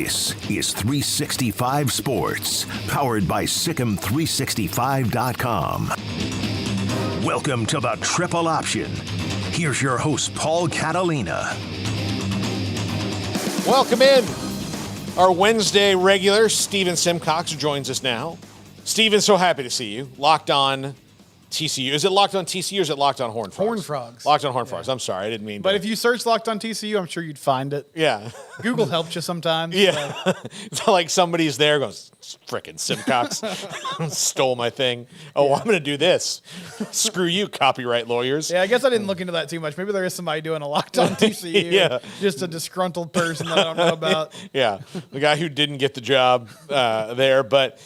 This is 365 Sports, powered by Sikkim365.com. Welcome to the Triple Option. Here's your host, Paul Catalina. Welcome in. Our Wednesday regular, Stephen Simcox, joins us now. Stephen, so happy to see you. Locked on TCU. Is it Locked on TCU or is it Locked on Horned Frogs? Horned Frogs. Locked on Horned Frogs. I'm sorry, I didn't mean But to. if you search Locked on TCU, I'm sure you'd find it. Yeah. Google helps you sometimes. Yeah. It's like somebody's there goes, frickin' Simcox stole my thing. Oh, I'm going to do this. Screw you, copyright lawyers. Yeah, I guess I didn't look into that too much. Maybe there is somebody doing a Locked on TCU. Yeah. Just a disgruntled person that I don't know about. Yeah, the guy who didn't get the job there. But,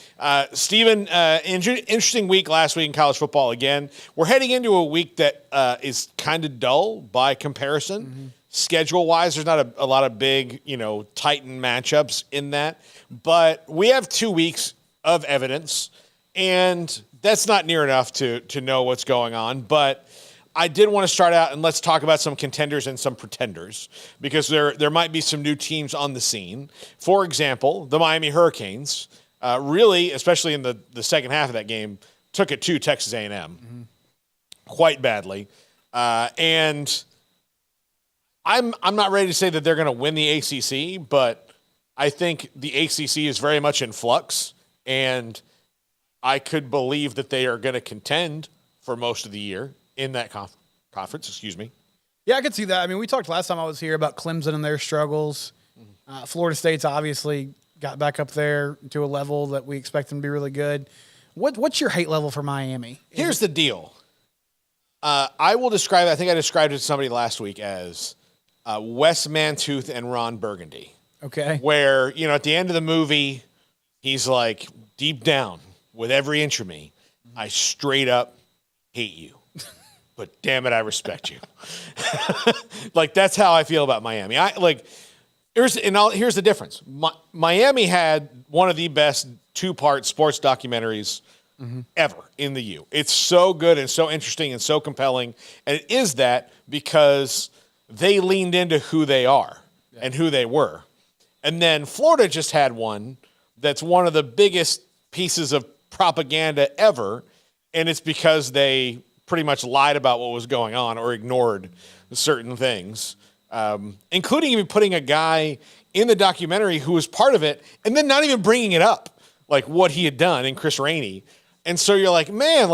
Stephen, interesting week last week in college football again. We're heading into a week that is kind of dull by comparison. Mm-hmm. Schedule-wise, there's not a lot of big, Titan matchups in that. But we have 2 weeks of evidence, and that's not near enough to know what's going on. But I did want to start out, and let's talk about some contenders and some pretenders, because there might be some new teams on the scene. For example, the Miami Hurricanes, really, especially in the second half of that game, took it to Texas A&M quite badly. And I'm not ready to say that they're going to win the ACC, but I think the ACC is very much in flux, and I could believe that they are going to contend for most of the year in that conference. Excuse me. Yeah, I could see that. I mean, we talked last time I was here about Clemson and their struggles. Florida State's obviously got back up there to a level that we expect them to be really good. What's your hate level for Miami? Here's the deal. I will describe it. I think I described it to somebody last week as Wes Mantooth and Ron Burgundy. Okay. Where, at the end of the movie, he's like, deep down, with every inch of me, I straight up hate you. But damn it, I respect you. Like, that's how I feel about Miami. Here's the difference. Miami had one of the best two-part sports documentaries ever in the U. It's so good and so interesting and so compelling. And it is that because they leaned into who they are and who they were. And then Florida just had one that's one of the biggest pieces of propaganda ever, and it's because they pretty much lied about what was going on or ignored certain things, including even putting a guy in the documentary who was part of it and then not even bringing it up, like what he had done in Chris Rainey. And so you're like, man,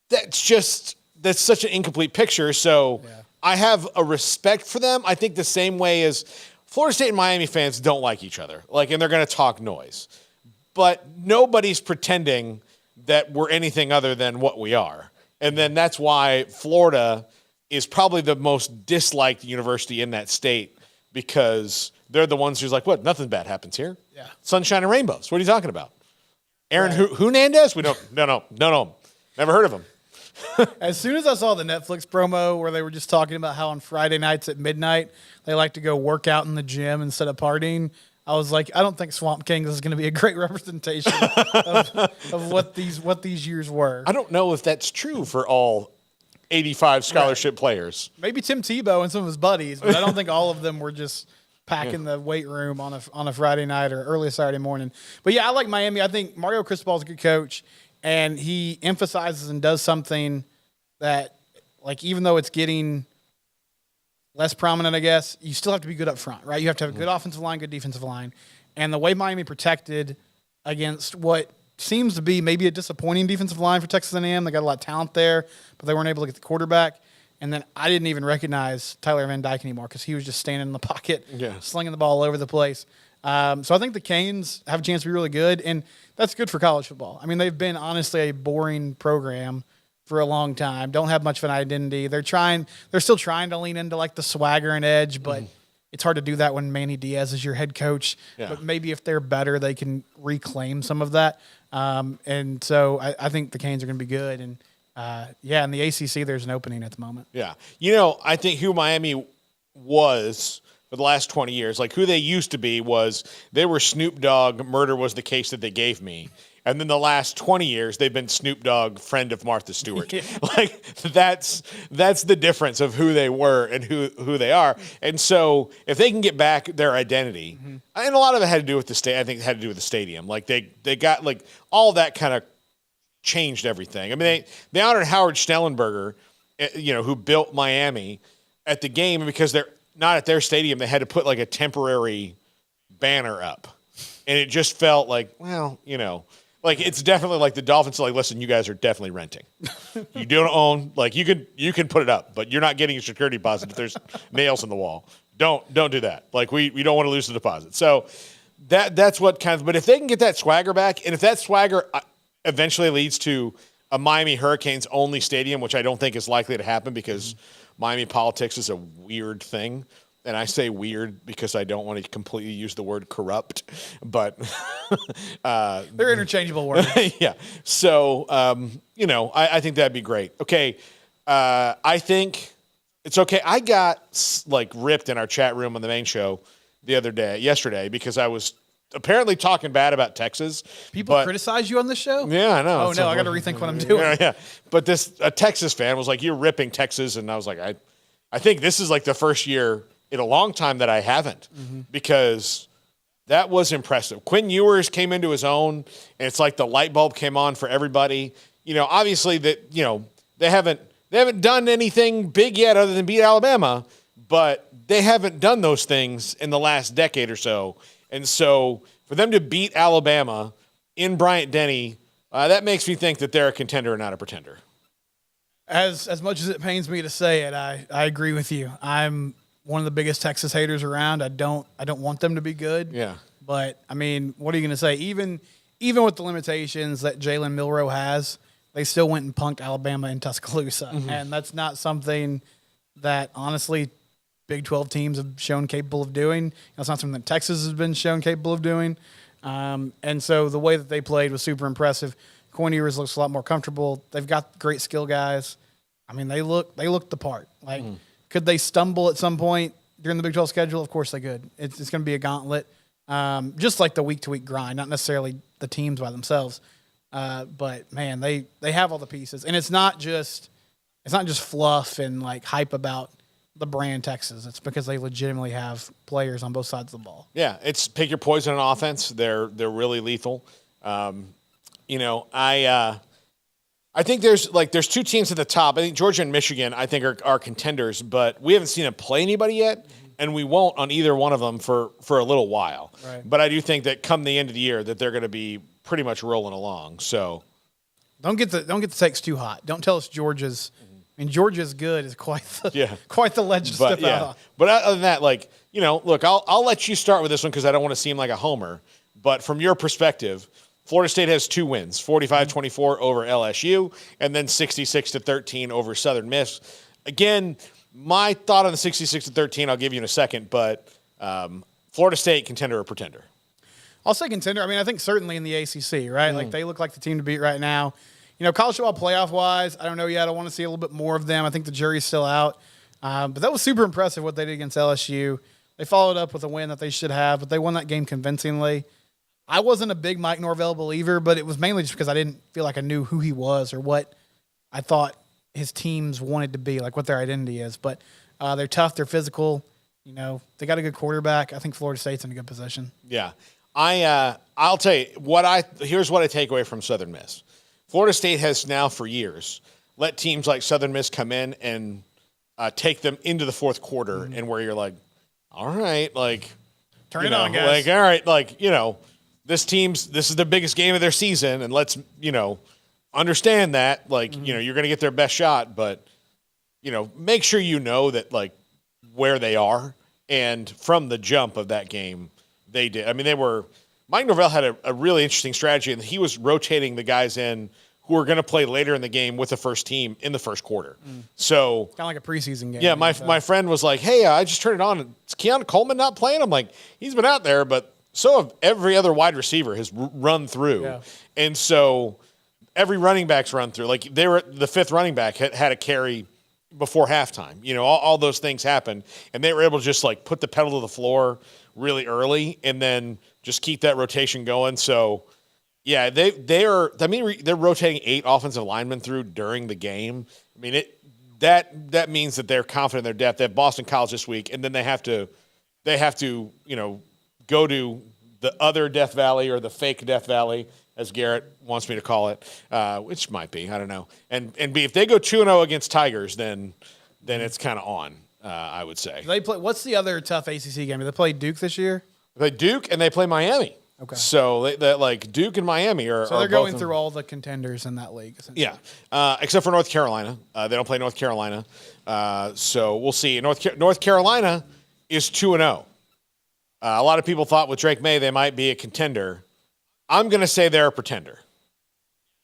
that's such an incomplete picture. So I have a respect for them. I think the same way as Florida State and Miami fans don't like each other, and they're going to talk noise. But nobody's pretending that we're anything other than what we are. And then that's why Florida is probably the most disliked university in that state, because they're the ones who's like, what, nothing bad happens here. Yeah. Sunshine and rainbows. What are you talking about? Aaron Hernandez? We don't, no. Never heard of him. As soon as I saw the Netflix promo where they were just talking about how on Friday nights at midnight they like to go work out in the gym instead of partying, I was like, I don't think Swamp Kings is going to be a great representation of what these years were. I don't know if that's true for all 85 scholarship players. Maybe Tim Tebow and some of his buddies, but I don't think all of them were just packing the weight room on a Friday night or early Saturday morning. But yeah, I like Miami. I think Mario Cristobal is a good coach. And he emphasizes and does something that, even though it's getting less prominent, I guess, you still have to be good up front, right? You have to have a good offensive line, good defensive line. And the way Miami protected against what seems to be maybe a disappointing defensive line for Texas A&M, they got a lot of talent there, but they weren't able to get the quarterback. And then I didn't even recognize Tyler Van Dyke anymore because he was just standing in the pocket, slinging the ball all over the place. So I think the Canes have a chance to be really good, and that's good for college football. I mean, they've been honestly a boring program for a long time. Don't have much of an identity. They're still trying to lean into the swagger and edge, but it's hard to do that when Manny Diaz is your head coach. Yeah. But maybe if they're better, they can reclaim some of that. And so I think the Canes are going to be good. And in the ACC, there's an opening at the moment. Yeah, I think who Miami was for the last 20 years, who they used to be was they were Snoop Dogg, Murder Was the Case That They Gave Me. And then the last 20 years, they've been Snoop Dogg, friend of Martha Stewart. Like that's the difference of who they were and who they are. And so if they can get back their identity, and a lot of it had to do with I think it had to do with the stadium. Like they got like all that kind of changed everything. I mean, they honored Howard Schnellenberger, who built Miami at the game, because they're not at their stadium. They had to put like a temporary banner up, and it just felt like, well, like it's definitely like the Dolphins are like, listen, you guys are definitely renting. You don't own, like you can put it up, but you're not getting a security deposit if there's nails in the wall. Don't do that. Like we don't want to lose the deposit. So that's what kind of, but if they can get that swagger back, and if that swagger eventually leads to a Miami Hurricanes only stadium, which I don't think is likely to happen because Miami politics is a weird thing. And I say weird because I don't want to completely use the word corrupt, but they're interchangeable words. Yeah. So, I think that'd be great. Okay. I think it's okay. I got like ripped in our chat room on the main show yesterday, because I was apparently talking bad about Texas. People criticize you on the show? Yeah, I know. Oh, no, I got to rethink what I'm doing. Yeah. But a Texas fan was like, you're ripping Texas. And I was like, I think this is like the first year in a long time that I haven't, because that was impressive. Quinn Ewers came into his own, and it's like the light bulb came on for everybody. Obviously that, they haven't done anything big yet other than beat Alabama, but they haven't done those things in the last decade or so. And so for them to beat Alabama in Bryant-Denny, that makes me think that they're a contender and not a pretender. As much as it pains me to say it, I agree with you. I'm one of the biggest Texas haters around. I don't want them to be good. Yeah. But I mean, what are you going to say? Even with the limitations that Jalen Milroe has, they still went and punked Alabama in Tuscaloosa, and that's not something that honestly Big 12 teams have shown capable of doing. That's not something that Texas has been shown capable of doing. And so the way that they played was super impressive. Quinn Ewers looks a lot more comfortable. They've got great skill guys. I mean, they look the part. Like, could they stumble at some point during the Big 12 schedule? Of course they could. It's going to be a gauntlet, just like the week-to-week grind, not necessarily the teams by themselves. But, man, they have all the pieces. And it's not just fluff and, like, hype about the brand Texas. It's because they legitimately have players on both sides of the ball. Yeah, it's pick your poison on offense. They're really lethal. I think there's two teams at the top. I think Georgia and Michigan, I think, are contenders, but we haven't seen them play anybody yet, and we won't on either one of them for a little while. Right. But I do think that come the end of the year that they're going to be pretty much rolling along. So don't get the takes too hot. Don't tell us Georgia's. I mean, Georgia's good is quite the ledge to step out on. But other than that, look, I'll let you start with this one because I don't want to seem like a homer. But from your perspective, Florida State has 2 wins, 45-24 over LSU, and then 66-13 over Southern Miss. Again, my thought on the 66-13, I'll give you in a second, but Florida State, contender or pretender? I'll say contender. I mean, I think certainly in the ACC, right? Like, they look like the team to beat right now. College football playoff-wise, I don't know yet. I want to see a little bit more of them. I think the jury's still out. But that was super impressive what they did against LSU. They followed up with a win that they should have, but they won that game convincingly. I wasn't a big Mike Norvell believer, but it was mainly just because I didn't feel like I knew who he was or what I thought his teams wanted to be, like what their identity is. But they're tough. They're physical. They got a good quarterback. I think Florida State's in a good position. Yeah. I'll tell you, here's what I take away from Southern Miss. Florida State has now for years let teams like Southern Miss come in and take them into the fourth quarter, and where you're like, all right, like, turn it on, guys. Like, all right, like, this is the biggest game of their season, and let's, understand that, like, you're going to get their best shot, but, make sure that, like, where they are. And from the jump of that game, they did. I mean, Mike Norvell had a really interesting strategy, and he was rotating the guys in who were going to play later in the game with the first team in the first quarter. So kind of like a preseason game. Yeah, my friend was like, hey, I just turned it on. Is Keon Coleman not playing? I'm like, he's been out there, but so have every other wide receiver has run through. Yeah. And so every running back's run through. Like, the fifth running back had a carry before halftime. All those things happened, and they were able to just, like, put the pedal to the floor really early and then just keep that rotation going. So, Yeah, they're rotating 8 offensive linemen through during the game. I mean, that means that they're confident in their depth. They have Boston College this week, and then they have to go to the other Death Valley or the fake Death Valley, as Garrett wants me to call it, which might be, I don't know. And if they go 2-0 against Tigers, then it's kind of on. I would say. They play. What's the other tough ACC game? Do they play Duke this year? They play Duke and they play Miami. Okay. So they like Duke and Miami are. So they're going through all the contenders in that league. Yeah, except for North Carolina. They don't play North Carolina. So we'll see. North Carolina is 2-0. A lot of people thought with Drake May they might be a contender. I'm going to say they're a pretender.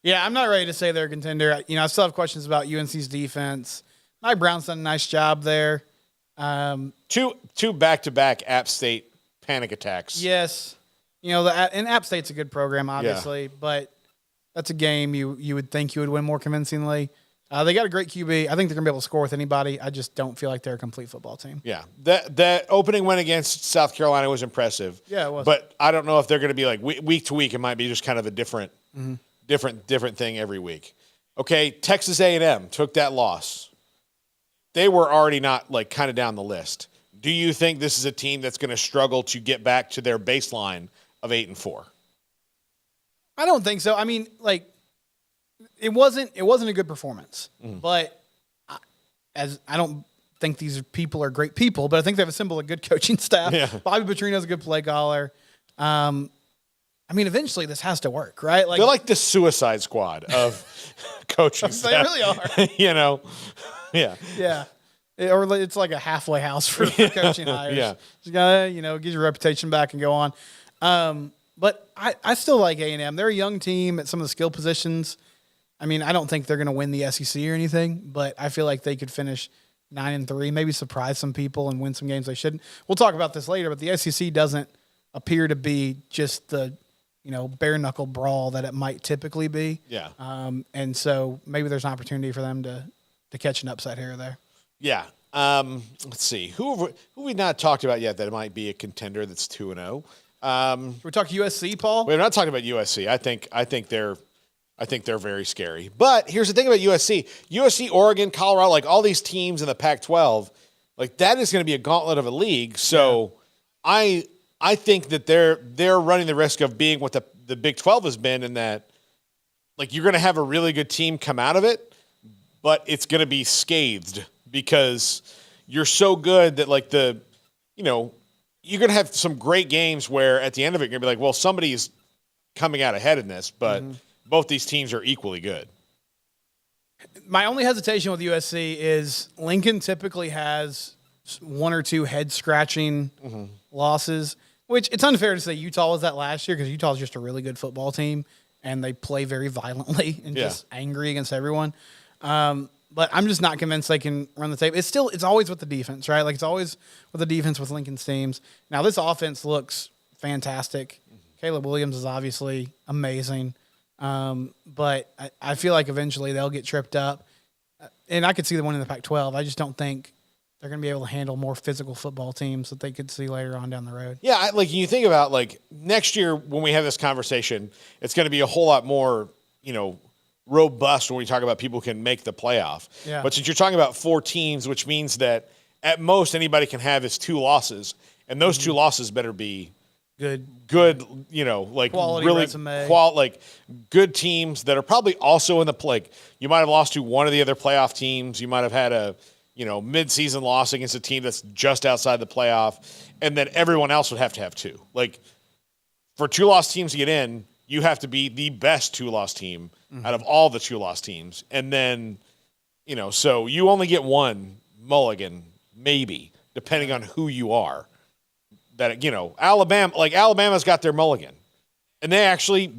Yeah, I'm not ready to say they're a contender. I still have questions about UNC's defense. Mike Brown's done a nice job there. Two back-to-back App State panic attacks. Yes. And App State's a good program, obviously, but that's a game you would think you would win more convincingly. They got a great QB. I think they're going to be able to score with anybody. I just don't feel like they're a complete football team. Yeah. That opening win against South Carolina was impressive. Yeah, it was. But I don't know if they're going to be like week to week. It might be just kind of a different thing every week. Okay, Texas A&M took that loss. They were already not like kind of down the list. Do you think this is a team that's going to struggle to get back to their baseline of 8-4? I don't think so. I mean, like, it wasn't a good performance, but I don't think these people are great people, but I think they've assembled a good coaching staff. Yeah. Bobby Petrino's a good play caller. I mean, eventually this has to work, right? They're like the Suicide Squad of coaching staff. They really are. Yeah. Yeah. Or it's like a halfway house for coaching hires. Yeah. You gotta, get your reputation back and go on. But I still like A&M. They're a young team at some of the skill positions. I mean, I don't think they're going to win the SEC or anything, but I feel like they could finish 9-3, maybe surprise some people and win some games they shouldn't. We'll talk about this later, but the SEC doesn't appear to be just the, bare knuckle brawl that it might typically be. Yeah. And so maybe there's an opportunity for them to catch an upset here or there. Yeah. Let's see. Who we not talked about yet that might be a contender that's 2-0? We talk USC, Paul? We're not talking about USC. I think they're very scary. But here's the thing about USC. USC, Oregon, Colorado, like all these teams in the Pac-12, like that is going to be a gauntlet of a league. So I think that they're running the risk of being what the Big 12 has been, in that like you're going to have a really good team come out of it, but it's going to be scathed because you're so good that like you're going to have some great games where at the end of it, you're going to be like, well, somebody's coming out ahead in this, but both these teams are equally good. My only hesitation with USC is Lincoln typically has one or two head-scratching losses, which it's unfair to say Utah was that last year because Utah is just a really good football team, and they play very violently and just angry against everyone. But I'm just not convinced they can run the tape. It's always with the defense, right? Like it's always with the defense with Lincoln's teams. Now this offense looks fantastic. Caleb Williams is obviously amazing. But I feel like eventually they'll get tripped up. And I could see them winning the Pac-12. I just don't think they're going to be able to handle more physical football teams that they could see later on down the road. Yeah, like you think about like next year when we have this conversation, it's going to be a whole lot more, robust when we talk about people who can make the playoff. Yeah. But since you're talking about 4 teams, which means that at most anybody can have is 2 losses, and those 2 losses better be good, like quality really resume. Like good teams that are probably also in the like you might have lost to one of the other playoff teams. You might have had a mid-season loss against a team that's just outside the playoff, and then everyone else would have to have 2. Like for 2-loss teams to get in, you have to be the best 2-loss team out of all the 2-loss teams. And then, so you only get one mulligan, maybe, depending on who you are. That, Alabama's got their mulligan. And they actually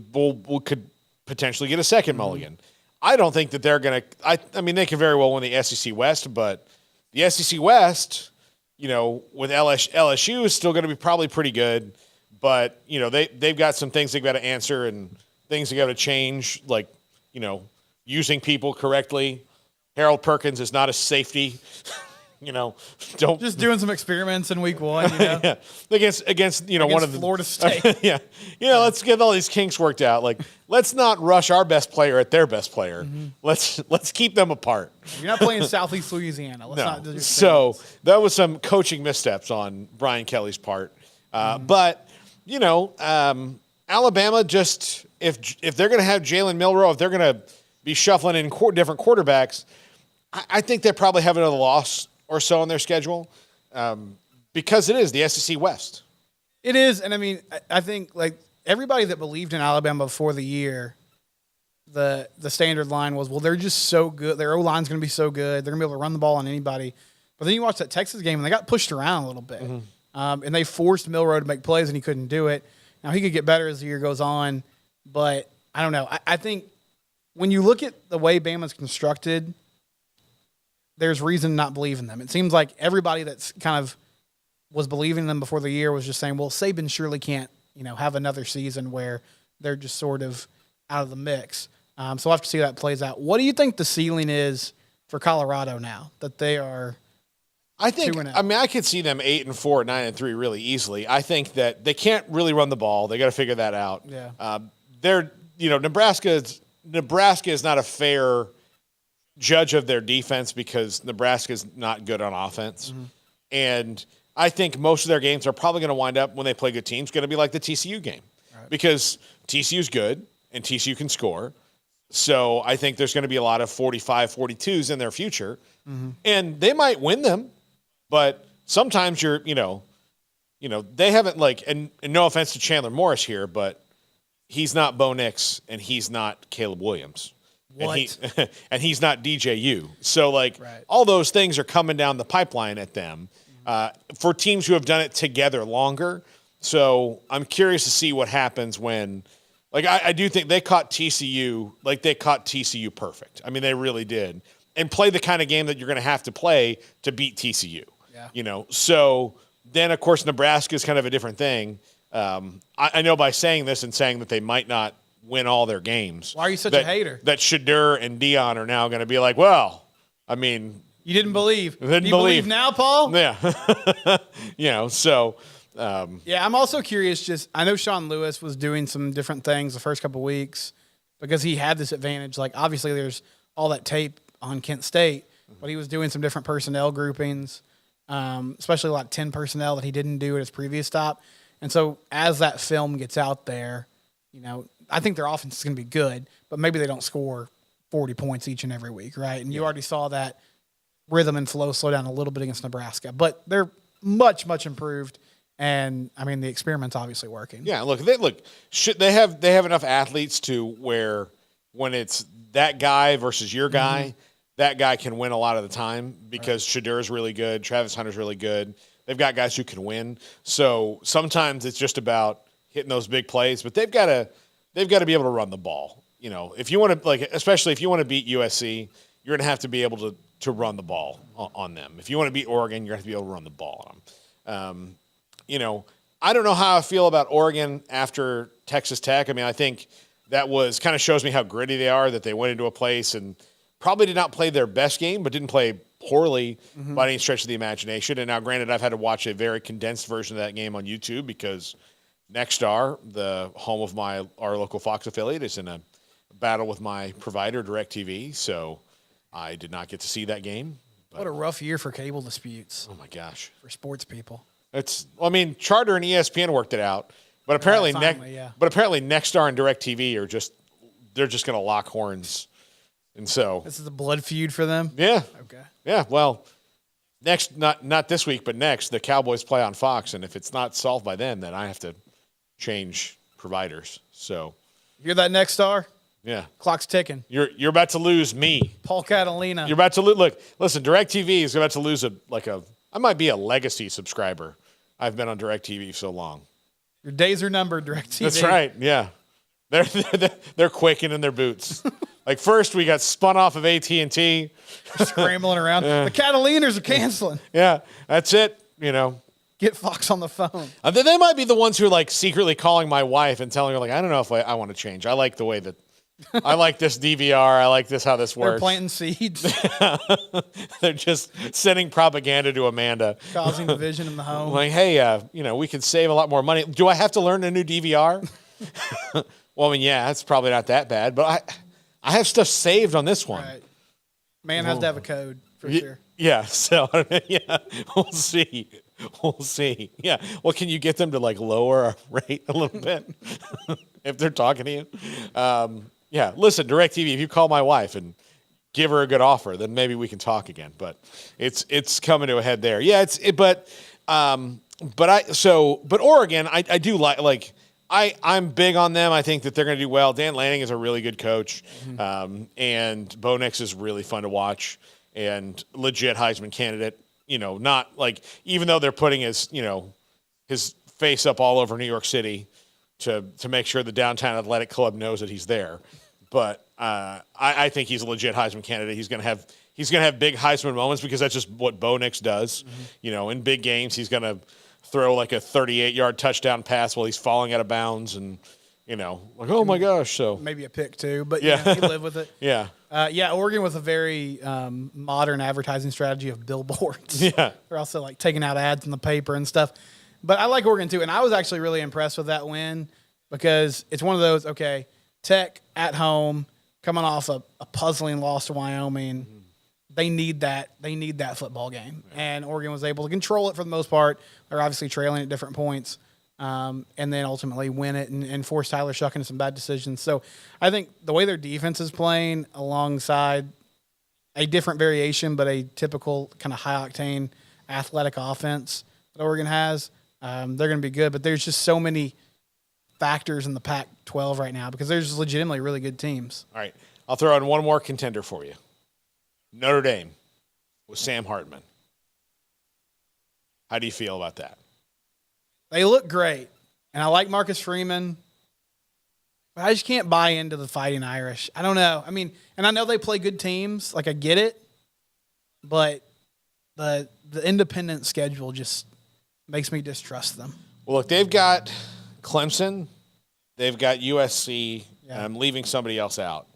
could potentially get a second mulligan. I don't think that they're going to – I mean, they could very well win the SEC West, but the SEC West, with LSU is still going to be probably pretty good. But, they've got some things they've got to answer and things they got to change, like, using people correctly. Harold Perkins is not a safety. don't Just doing some experiments in week 1, yeah. against one of the Florida State. yeah. Let's get all these kinks worked out. Like, let's not rush our best player at their best player. Let's keep them apart. You're not playing Southeast Louisiana. Let's not do your So experiments. that was some coaching missteps on Brian Kelly's part. But Alabama just if they're going to have Jalen Milroe, if they're going to be shuffling in different quarterbacks, I think they probably have another loss or so on their schedule because it is the SEC West. It is, and I mean, I think like everybody that believed in Alabama before the year, the standard line was, well, they're just so good. Their O-line's going to be so good. They're going to be able to run the ball on anybody. But then you watch that Texas game, and they got pushed around a little bit. And they forced Milroe to make plays, and he couldn't do it. Now, he could get better as the year goes on, but I don't know. I think when you look at the way Bama's constructed, there's reason to not believe in them. It seems like everybody that's kind of was believing in them before the year was just saying, well, Saban surely can't, have another season where they're just sort of out of the mix. So we'll have to see how that plays out. What do you think the ceiling is for Colorado now that they are? I could see them 8-4, 9-3 really easily. I think that they can't really run the ball. They got to figure that out. Yeah. Nebraska is not a fair judge of their defense because Nebraska is not good on offense. And I think most of their games are probably going to wind up, when they play good teams, going to be like the TCU game. Right. Because TCU's good and TCU can score. So I think there's going to be a lot of 45, 42s in their future. And they might win them, but sometimes they haven't and no offense to Chandler Morris here, but he's not Bo Nix and he's not Caleb Williams. What? And he's not DJU. So, right. all those things are coming down the pipeline at them for teams who have done it together longer. So, I'm curious to see what happens when – I do think they caught TCU – they caught TCU perfect. I mean, they really did. And play the kind of game that you're going to have to play to beat TCU. Yeah. So, then, of course, Nebraska is kind of a different thing. I know by saying this and saying that they might not – win all their games. Why are you such a hater? That Shadur and Dion are now going to be like, well, I mean. You didn't believe. Do you believe now, Paul? Yeah. So. I'm also curious. I know Sean Lewis was doing some different things the first couple of weeks because he had this advantage. Obviously, there's all that tape on Kent State, but he was doing some different personnel groupings, especially 10 personnel that he didn't do at his previous stop. And so as that film gets out there, I think their offense is going to be good, but maybe they don't score 40 points each and every week, right? And you already saw that rhythm and flow slow down a little bit against Nebraska, but they're much, much improved. And I mean, the experiment's obviously working. Yeah, they have enough athletes to where when it's that guy versus your guy, that guy can win a lot of the time because Shadur is really good, Travis Hunter's really good. They've got guys who can win. So sometimes it's just about hitting those big plays, but they've got to be able to run the ball. If you want to especially if you want to beat USC, you're going to have to be able to run the ball on them. If you want to beat Oregon, you're going to have to be able to run the ball on them. I don't know how I feel about Oregon after Texas Tech. I mean, I think that kind of shows me how gritty they are, that they went into a place and probably did not play their best game, but didn't play poorly by any stretch of the imagination. And now, granted, I've had to watch a very condensed version of that game on YouTube because Nexstar, the home of our local Fox affiliate, is in a battle with my provider, DirecTV, so I did not get to see that game. What a rough year for cable disputes. Oh, my gosh. For sports people. Charter and ESPN worked it out, but apparently Nexstar and DirecTV are just going to lock horns. And so this is a blood feud for them? Yeah. Okay. Yeah, well, next, not this week, but next, the Cowboys play on Fox, and if it's not solved by then I have to change providers. So, hear that, Nexstar? Yeah, clock's ticking. You're about to lose me, Paul Catalina. You're about to listen. DirecTV is about to lose I might be a legacy subscriber. I've been on DirecTV so long. Your days are numbered, DirecTV. That's right. Yeah, they're quaking in their boots. First we got spun off of AT&T, scrambling around. The Catalinas are canceling. Yeah, that's it. Get Fox on the phone. They might be the ones who are secretly calling my wife and telling her I don't know if I want to change. I like the way that I like this DVR. I like how this They're works. planting seeds, They're just sending propaganda to Amanda. causing division in the home. Like, hey, we could save a lot more money. Do I have to learn a new DVR? Well, I mean, yeah, it's probably not that bad, but I have stuff saved on this one. Right. Man has to have a code for sure. Yeah, so yeah, we'll see. We'll see. Yeah. Well, can you get them to like lower our rate a little bit if they're talking to you? Yeah. Listen, DirecTV, if you call my wife and give her a good offer, then maybe we can talk again. But it's coming to a head there. Yeah. But Oregon, I do like I'm big on them. I think that they're going to do well. Dan Lanning is a really good coach, and Bo Nix is really fun to watch and legit Heisman candidate. Not like, even though they're putting his face up all over New York City to make sure the Downtown Athletic Club knows that he's there. But I think he's a legit Heisman candidate. He's going to have big Heisman moments because that's just what Bo Nix does. In big games, he's going to throw like a 38-yard touchdown pass while he's falling out of bounds and, like, oh my gosh. So Maybe a pick too, but Yeah. he live with it. yeah. Oregon with a very modern advertising strategy of billboards. Yeah. They're also like taking out ads in the paper and stuff. But I like Oregon too, and I was actually really impressed with that win because it's one of those, okay, Tech at home, coming off a puzzling loss to Wyoming. They need that. They need that football game, and Oregon was able to control it for the most part. They're obviously trailing at different points, and then ultimately win it and force Tyler Shuck into some bad decisions. So I think the way their defense is playing alongside a different variation, but a typical kind of high-octane athletic offense that Oregon has, they're going to be good. But there's just so many factors in the Pac-12 right now because there's legitimately really good teams. All right. I'll throw in one more contender for you. Notre Dame with Sam Hartman. How do you feel about that? They look great, and I like Marcus Freeman, but I just can't buy into the Fighting Irish. I don't know. I mean, and I know they play good teams. Like, I get it, but the independent schedule just makes me distrust them. Well, look, they've got Clemson. They've got USC. Yeah. And I'm leaving somebody else out.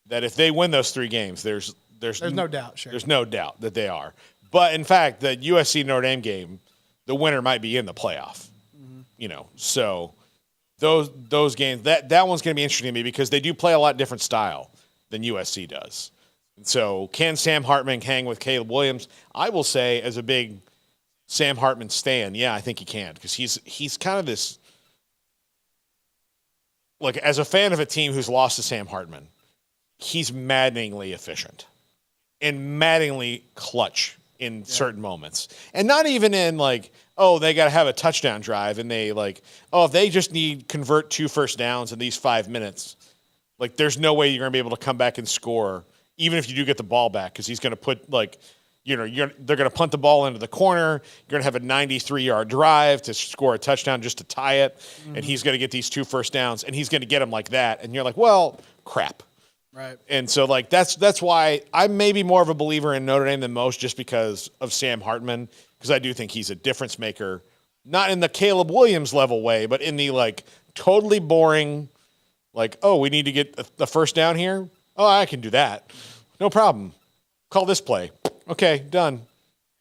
That if they win those 3 games, there's no doubt, sure. There's no doubt that they are. But, in fact, the USC Notre Dame game, the winner might be in the playoff. So those games, that one's going to be interesting to me because they do play a lot different style than USC does. And so can Sam Hartman hang with Caleb Williams? I will say, as a big Sam Hartman stan, yeah, I think he can because he's kind of this, like, as a fan of a team who's lost to Sam Hartman, he's maddeningly efficient and maddeningly clutch in certain moments. And not even in like, oh, they got to have a touchdown drive and they like, oh, if they just convert 2 first downs in these 5 minutes, like there's no way you're going to be able to come back and score even if you do get the ball back because he's going to put like, they're going to punt the ball into the corner. You're going to have a 93-yard drive to score a touchdown just to tie it. And he's going to get these 2 first downs and he's going to get them like that. And you're like, well, crap. Right. And so, like, that's why I'm maybe more of a believer in Notre Dame than most just because of Sam Hartman, because I do think he's a difference maker, not in the Caleb Williams level way, but in the, like, totally boring, like, oh, we need to get the first down here? Oh, I can do that. No problem. Call this play. Okay, done.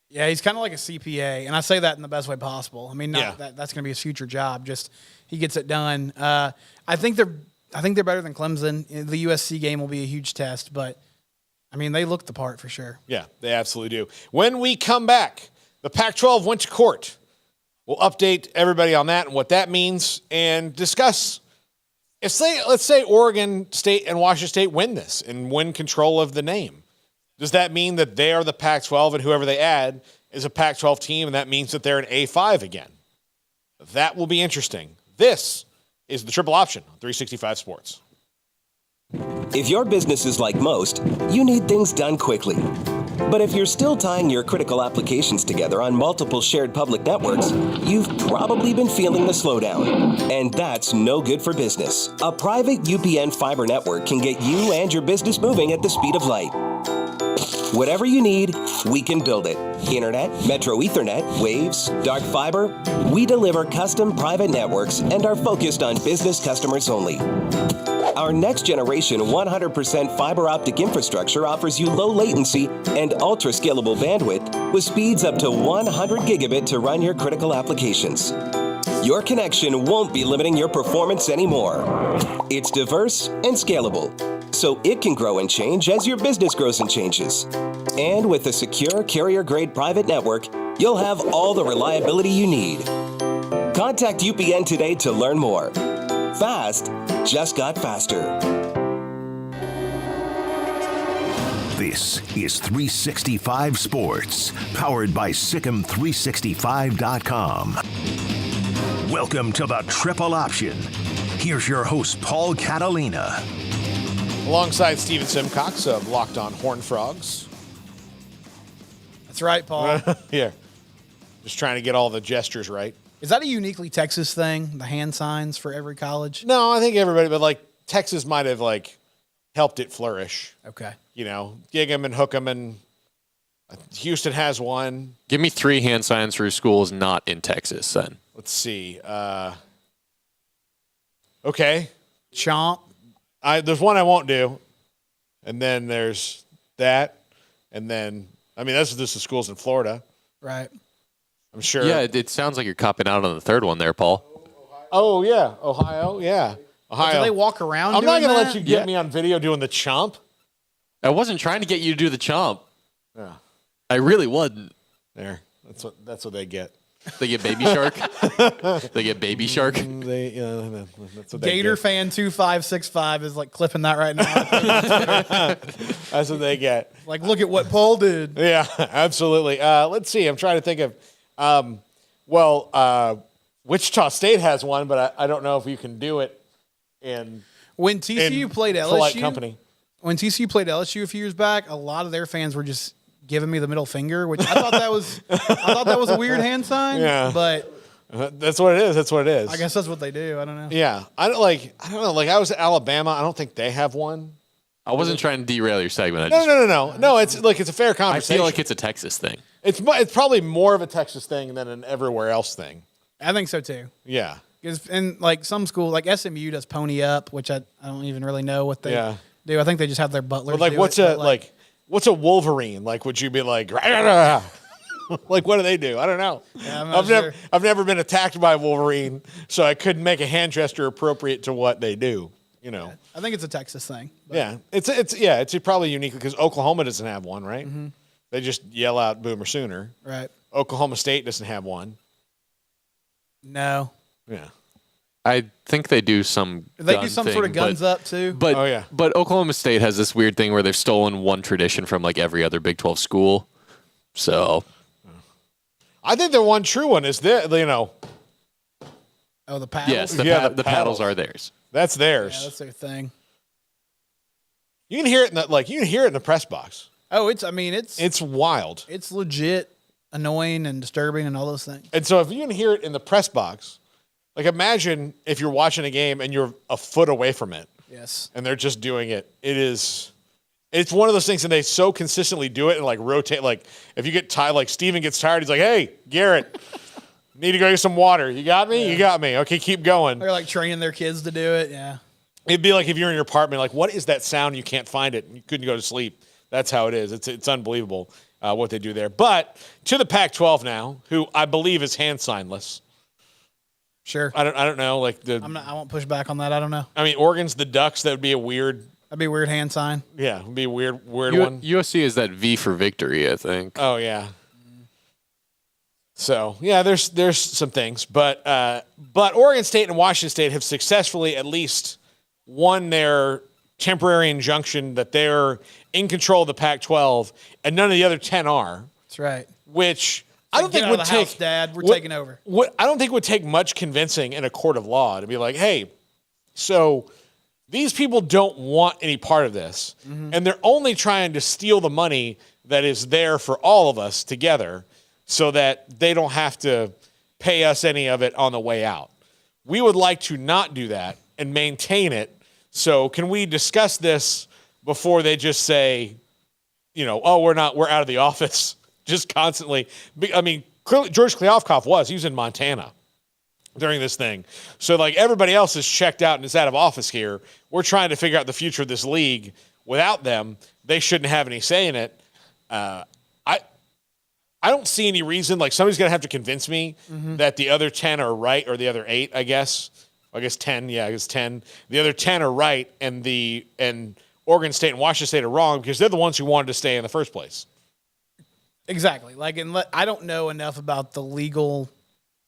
Yeah, he's kind of like a CPA, and I say that in the best way possible. I mean, that's going to be his future job. Just he gets it done. I think they're better than Clemson. The USC game will be a huge test, but, I mean, they look the part for sure. Yeah, they absolutely do. When we come back, the Pac-12 went to court. We'll update everybody on that and what that means and discuss let's say Oregon State and Washington State win this and win control of the name. Does that mean that they are the Pac-12 and whoever they add is a Pac-12 team and that means that they're an A5 again? That will be interesting. This is the Triple Option on 365 Sports. If your business is like most, you need things done quickly. But if you're still tying your critical applications together on multiple shared public networks, you've probably been feeling the slowdown. And that's no good for business. A private UPN fiber network can get you and your business moving at the speed of light. Whatever you need, we can build it. Internet, Metro Ethernet, Waves, dark fiber. We deliver custom private networks and are focused on business customers only. Our next generation 100% fiber optic infrastructure offers you low latency and ultra scalable bandwidth with speeds up to 100 gigabit to run your critical applications. Your connection won't be limiting your performance anymore. It's diverse and scalable, so it can grow and change as your business grows and changes. And with a secure carrier-grade private network, you'll have all the reliability you need. Contact UPN today to learn more. Fast just got faster. This is 365 Sports, powered by Sikkim365.com. Welcome to the Triple Option. Here's your host, Paul Catalina. Alongside Stephen Simcox of Locked On Horned Frogs. That's right, Paul. Yeah. Just trying to get all the gestures right. Is that a uniquely Texas thing, the hand signs for every college? No, I think everybody, but like Texas might have like helped it flourish. Okay. You know, gig 'em and hook 'em, and Houston has one. Give me 3 hand signs for schools not in Texas, then. Let's see. Okay. Chomp. There's one I won't do. And then there's that. And then, I mean, that's just the schools in Florida. Right. I'm sure. Yeah, it sounds like you're copping out on the third one there, Paul. Oh, yeah. Ohio. Yeah. Ohio. Do they walk around I'm not doing going to that? let you get me on video doing the chomp. I wasn't trying to get you to do the chomp. Yeah. I really wasn't. There. That's what they get. They get baby shark. They get baby shark. That's what they Gator get. fan 2565 is like clipping that right now. That's what they get. Like, look at what Paul did. Yeah, absolutely. Let's see. I'm trying to think of. Wichita State has one, but I don't know if you can do it in When TCU played polite LSU, company. when TCU played LSU a few years back, a lot of their fans were just giving me the middle finger, which I thought that was a weird hand sign. Yeah. But That's what it is. That's what it is. I guess that's what they do. I don't know. Yeah, I don't know. Like I was at Alabama. I don't think they have one. I wasn't trying to derail your segment. No. It's a fair I conversation. feel like it's a Texas thing. It's probably more of a Texas thing than an everywhere else thing. I think so too. Yeah. And like some school, like SMU does pony up, which I don't even really know what they do. I think they just have their butlers. But like, do what's it, what's a Wolverine? Like, would you be like, like, what do they do? I don't know. Yeah, I'm not sure. I've never been attacked by a Wolverine, so I couldn't make a hand gesture appropriate to what they do. You know. I think it's a Texas thing. But. Yeah, it's probably unique because Oklahoma doesn't have one, right? Mm-hmm. They just yell out "Boomer Sooner." Right. Oklahoma State doesn't have one. No. Yeah. I think they do some. They do some sort of guns up too. But Oh, yeah. But Oklahoma State has this weird thing where they've stolen one tradition from like every other Big 12 school. So I think the one true one is Oh, the paddles. yes, the the paddles. paddles are theirs. that's theirs. Yeah, that's their thing. You can hear it in the press box. Oh, it's wild. it's legit annoying and disturbing and all those things. And so if you can hear it in the press box, like imagine if you're watching a game and you're a foot away from it Yes. and they're just doing it. It's one of those things and they so consistently do it and like rotate. Like if you get tired, like Steven gets tired, he's like, hey, Garrett, need to go get some water. You got me? Yeah. You got me. Okay, keep going. They're like training their kids to do it. Yeah. It'd be like if you're in your apartment, like, what is that sound? You can't find it. You couldn't go to sleep. That's how it is. It's unbelievable what they do there. But to the Pac-12 now, who I believe is hand signless. Sure. I don't know. Like I won't push back on that. I don't know. I mean, Oregon's the Ducks. That would be a weird. That'd be a weird hand sign. Yeah, it'd be a weird one. USC is that V for victory, I think. Oh yeah. So yeah, there's some things, but Oregon State and Washington State have successfully at least won their temporary injunction that they're in control of the Pac-12, and none of the other 10 are. That's right. Which I don't Get think out would of the take. house, Dad. We're taking over. I don't think would take much convincing in a court of law to be like, hey, so these people don't want any part of this, and they're only trying to steal the money that is there for all of us together, so that they don't have to pay us any of it on the way out. We would like to not do that and maintain it. So can we discuss this before they just say, oh, we're out of the office just constantly. I mean, clearly George Kliavkoff he was in Montana during this thing. So like everybody else is checked out and is out of office here. we're trying to figure out the future of this league. Without them, they shouldn't have any say in it. I don't see any reason. Like, somebody's going to have to convince me that the other 10 are right, or the other 8, I guess. I guess 10. Yeah, I guess 10. The other 10 are right, and Oregon State and Washington State are wrong because they're the ones who wanted to stay in the first place. Exactly. Like, I don't know enough about the legal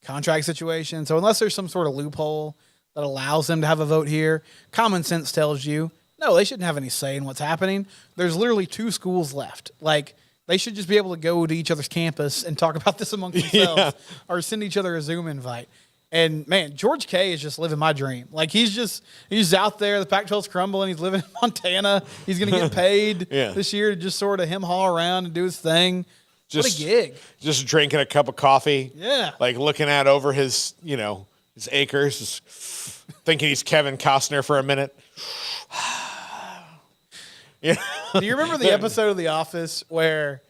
contract situation. So unless there's some sort of loophole that allows them to have a vote here, common sense tells you, no, they shouldn't have any say in what's happening. There's literally 2 schools left. Like, they should just be able to go to each other's campus and talk about this amongst themselves or send each other a Zoom invite. And, man, George K is just living my dream. Like, he's out there. The Pac-12's crumbling. He's living in Montana. He's going to get paid this year to just sort of him haul around and do his thing. What a gig. Just drinking a cup of coffee. Yeah. Like, looking out over his, his acres, just thinking he's Kevin Costner for a minute. Yeah. Do you remember the episode of The Office where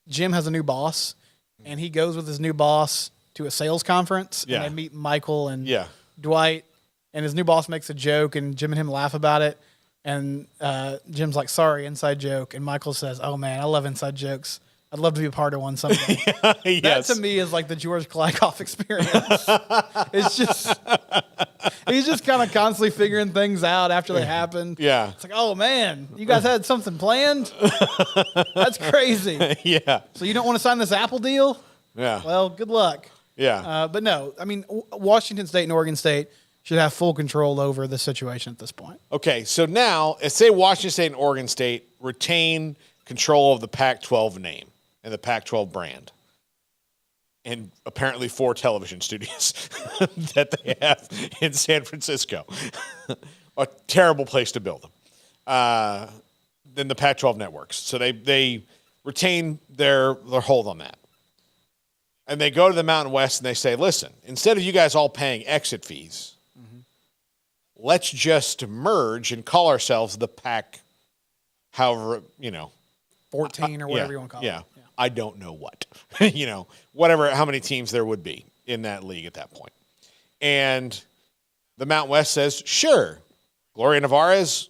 Jim has a new boss and he goes with his new boss to a sales conference and they meet Michael and Dwight, and his new boss makes a joke and Jim and him laugh about it, and Jim's like, sorry, inside joke, and Michael says, oh man, I love inside jokes. I'd love to be a part of one someday. That to me is like the George Klaikoff experience. It's just, he's just kind of constantly figuring things out after they happen. Yeah. It's like, oh man, you guys had something planned? That's crazy. Yeah. So you don't want to sign this Apple deal? Yeah. Well, good luck. Yeah. But no, I mean, Washington State and Oregon State should have full control over the situation at this point. Okay, so now, say Washington State and Oregon State retain control of the Pac-12 name and the Pac-12 brand, and apparently 4 television studios that they have in San Francisco. A terrible place to build them. Then the Pac-12 networks. So they retain their hold on that. And they go to the Mountain West and they say, listen, instead of you guys all paying exit fees, let's just merge and call ourselves the Pac, however, 14 or whatever you want to call it. Yeah. I don't know what, whatever, how many teams there would be in that league at that point. And the Mountain West says, sure, Gloria Nevarez,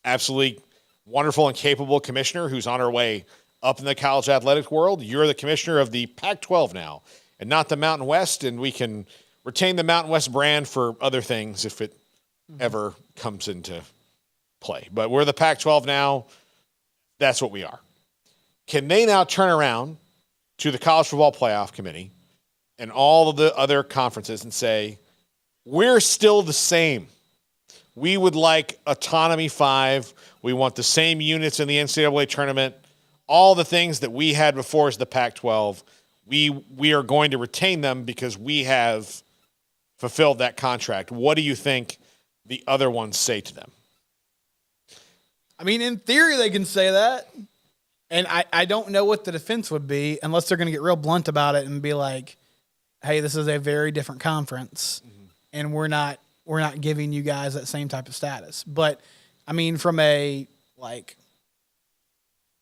absolutely wonderful and capable commissioner who's on her way up in the college athletic world. You're the commissioner of the Pac-12 now and not the Mountain West, and we can retain the Mountain West brand for other things if it ever comes into play. But we're the Pac-12 now. That's what we are. Can they now turn around to the College Football Playoff Committee and all of the other conferences and say, we're still the same. We would like Autonomy 5. We want the same units in the NCAA tournament. All the things that we had before as the Pac-12, we are going to retain them because we have fulfilled that contract. What do you think the other ones say to them? I mean, in theory, they can say that. And I don't know what the defense would be unless they're going to get real blunt about it and be like, hey, this is a very different conference, and we're not giving you guys that same type of status. But, I mean, from a,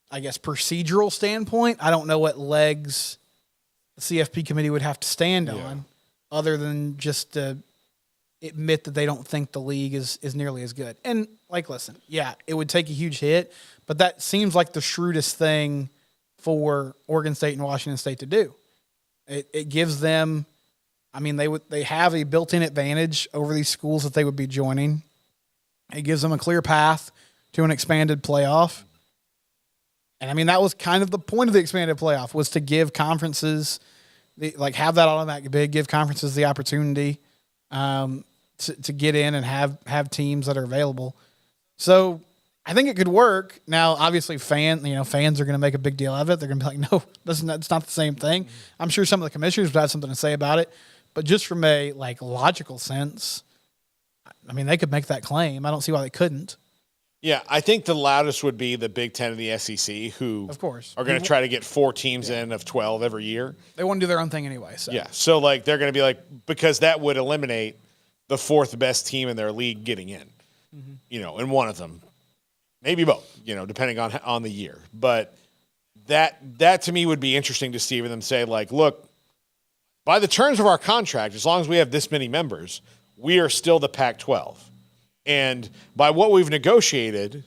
procedural standpoint, I don't know what legs the CFP committee would have to stand on other than just to admit that they don't think the league is nearly as good. And, listen, it would take a huge hit, but that seems like the shrewdest thing for Oregon State and Washington State to do. It gives them, they have a built-in advantage over these schools that they would be joining. It gives them a clear path to an expanded playoff. And, that was kind of the point of the expanded playoff, was to give conferences, have that automatic bid, give conferences the opportunity to get in and have teams that are available. So I think it could work. Now, obviously, fans are going to make a big deal out of it. They're going to be like, no, it's not the same thing. I'm sure some of the commissioners would have something to say about it. But just from a logical sense, they could make that claim. I don't see why they couldn't. Yeah, I think the loudest would be the Big Ten and the SEC, who of course are going to try to get 4 teams in of 12 every year. They want to do their own thing anyway. So. Yeah, so they're going to be because that would eliminate the 4th best team in their league getting in, in one of them. Maybe both, depending on the year. But that to me would be interesting to see them say, look, by the terms of our contract, as long as we have this many members, we are still the Pac-12. And by what we've negotiated,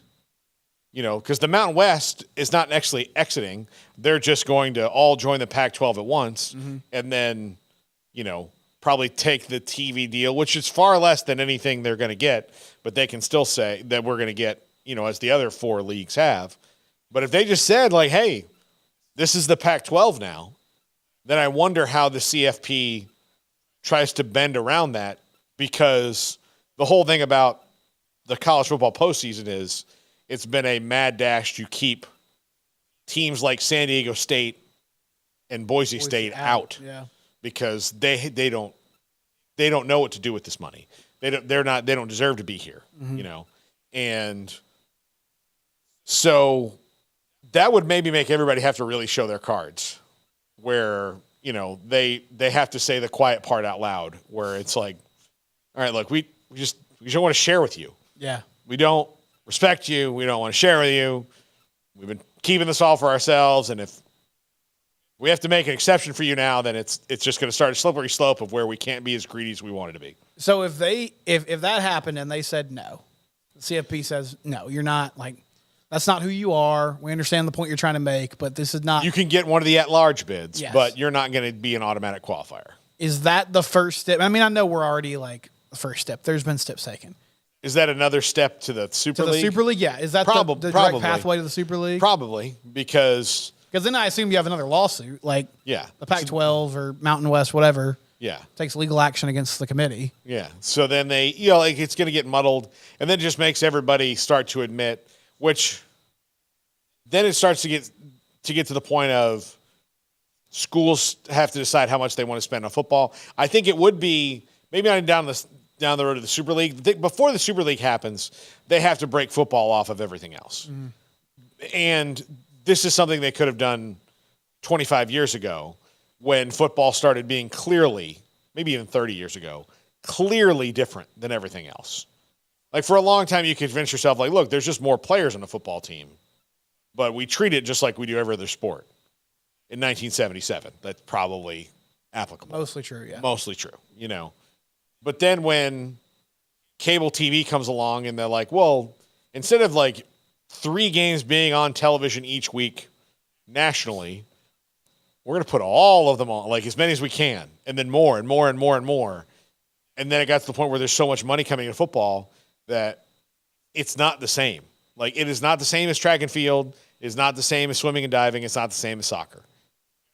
because the Mountain West is not actually exiting. They're just going to all join the Pac-12 at once and then, probably take the TV deal, which is far less than anything they're going to get, but they can still say that we're going to get, as the other 4 leagues have. But if they just said, like, hey, this is the Pac-12 now, then I wonder how the CFP tries to bend around that, because the whole thing about the college football postseason is it's been a mad dash to keep teams like San Diego State and Boise State out. Yeah. Because they don't know what to do with this money. They don't deserve to be here, And so that would maybe make everybody have to really show their cards, where, they have to say the quiet part out loud, where it's like, all right, look, we just don't want to share with you. Yeah. We don't respect you. We don't want to share with you. We've been keeping this all for ourselves, and if we have to make an exception for you now, then it's just going to start a slippery slope of where we can't be as greedy as we wanted to be. So if that happened and they said no, the CFP says, no, you're not, like, that's not who you are. We understand the point you're trying to make, but this is not. You can get one of the at-large bids, Yes. but you're not going to be an automatic qualifier. Is that the first step? I mean, I know we're already, like, the first step. There's been steps taken. Is that another step to the Super League? To the Super League, yeah. Is that the direct pathway to the Super League? Probably, because then I assume you have another lawsuit, like the Pac-12 or Mountain West, whatever. Yeah. Takes legal action against the committee. Yeah. So then they, it's going to get muddled, and then it just makes everybody start to admit, which then it starts to get to the point of schools have to decide how much they want to spend on football. I think it would be maybe not down the road to the Super League. Before the Super League happens, they have to break football off of everything else. And this is something they could have done 25 years ago, when football started being clearly, maybe even 30 years ago, clearly different than everything else. Like, for a long time, you could convince yourself, like, look, there's just more players on a football team, but we treat it just like we do every other sport. In 1977, that's probably applicable. Mostly true, yeah. Mostly true, But then when cable TV comes along and they're like, well, instead of like 3 games being on television each week nationally, we're going to put all of them on, like as many as we can, and then more and more and more and more. And then it got to the point where there's so much money coming into football that it's not the same. Like, it is not the same as track and field. It is not the same as swimming and diving. It's not the same as soccer.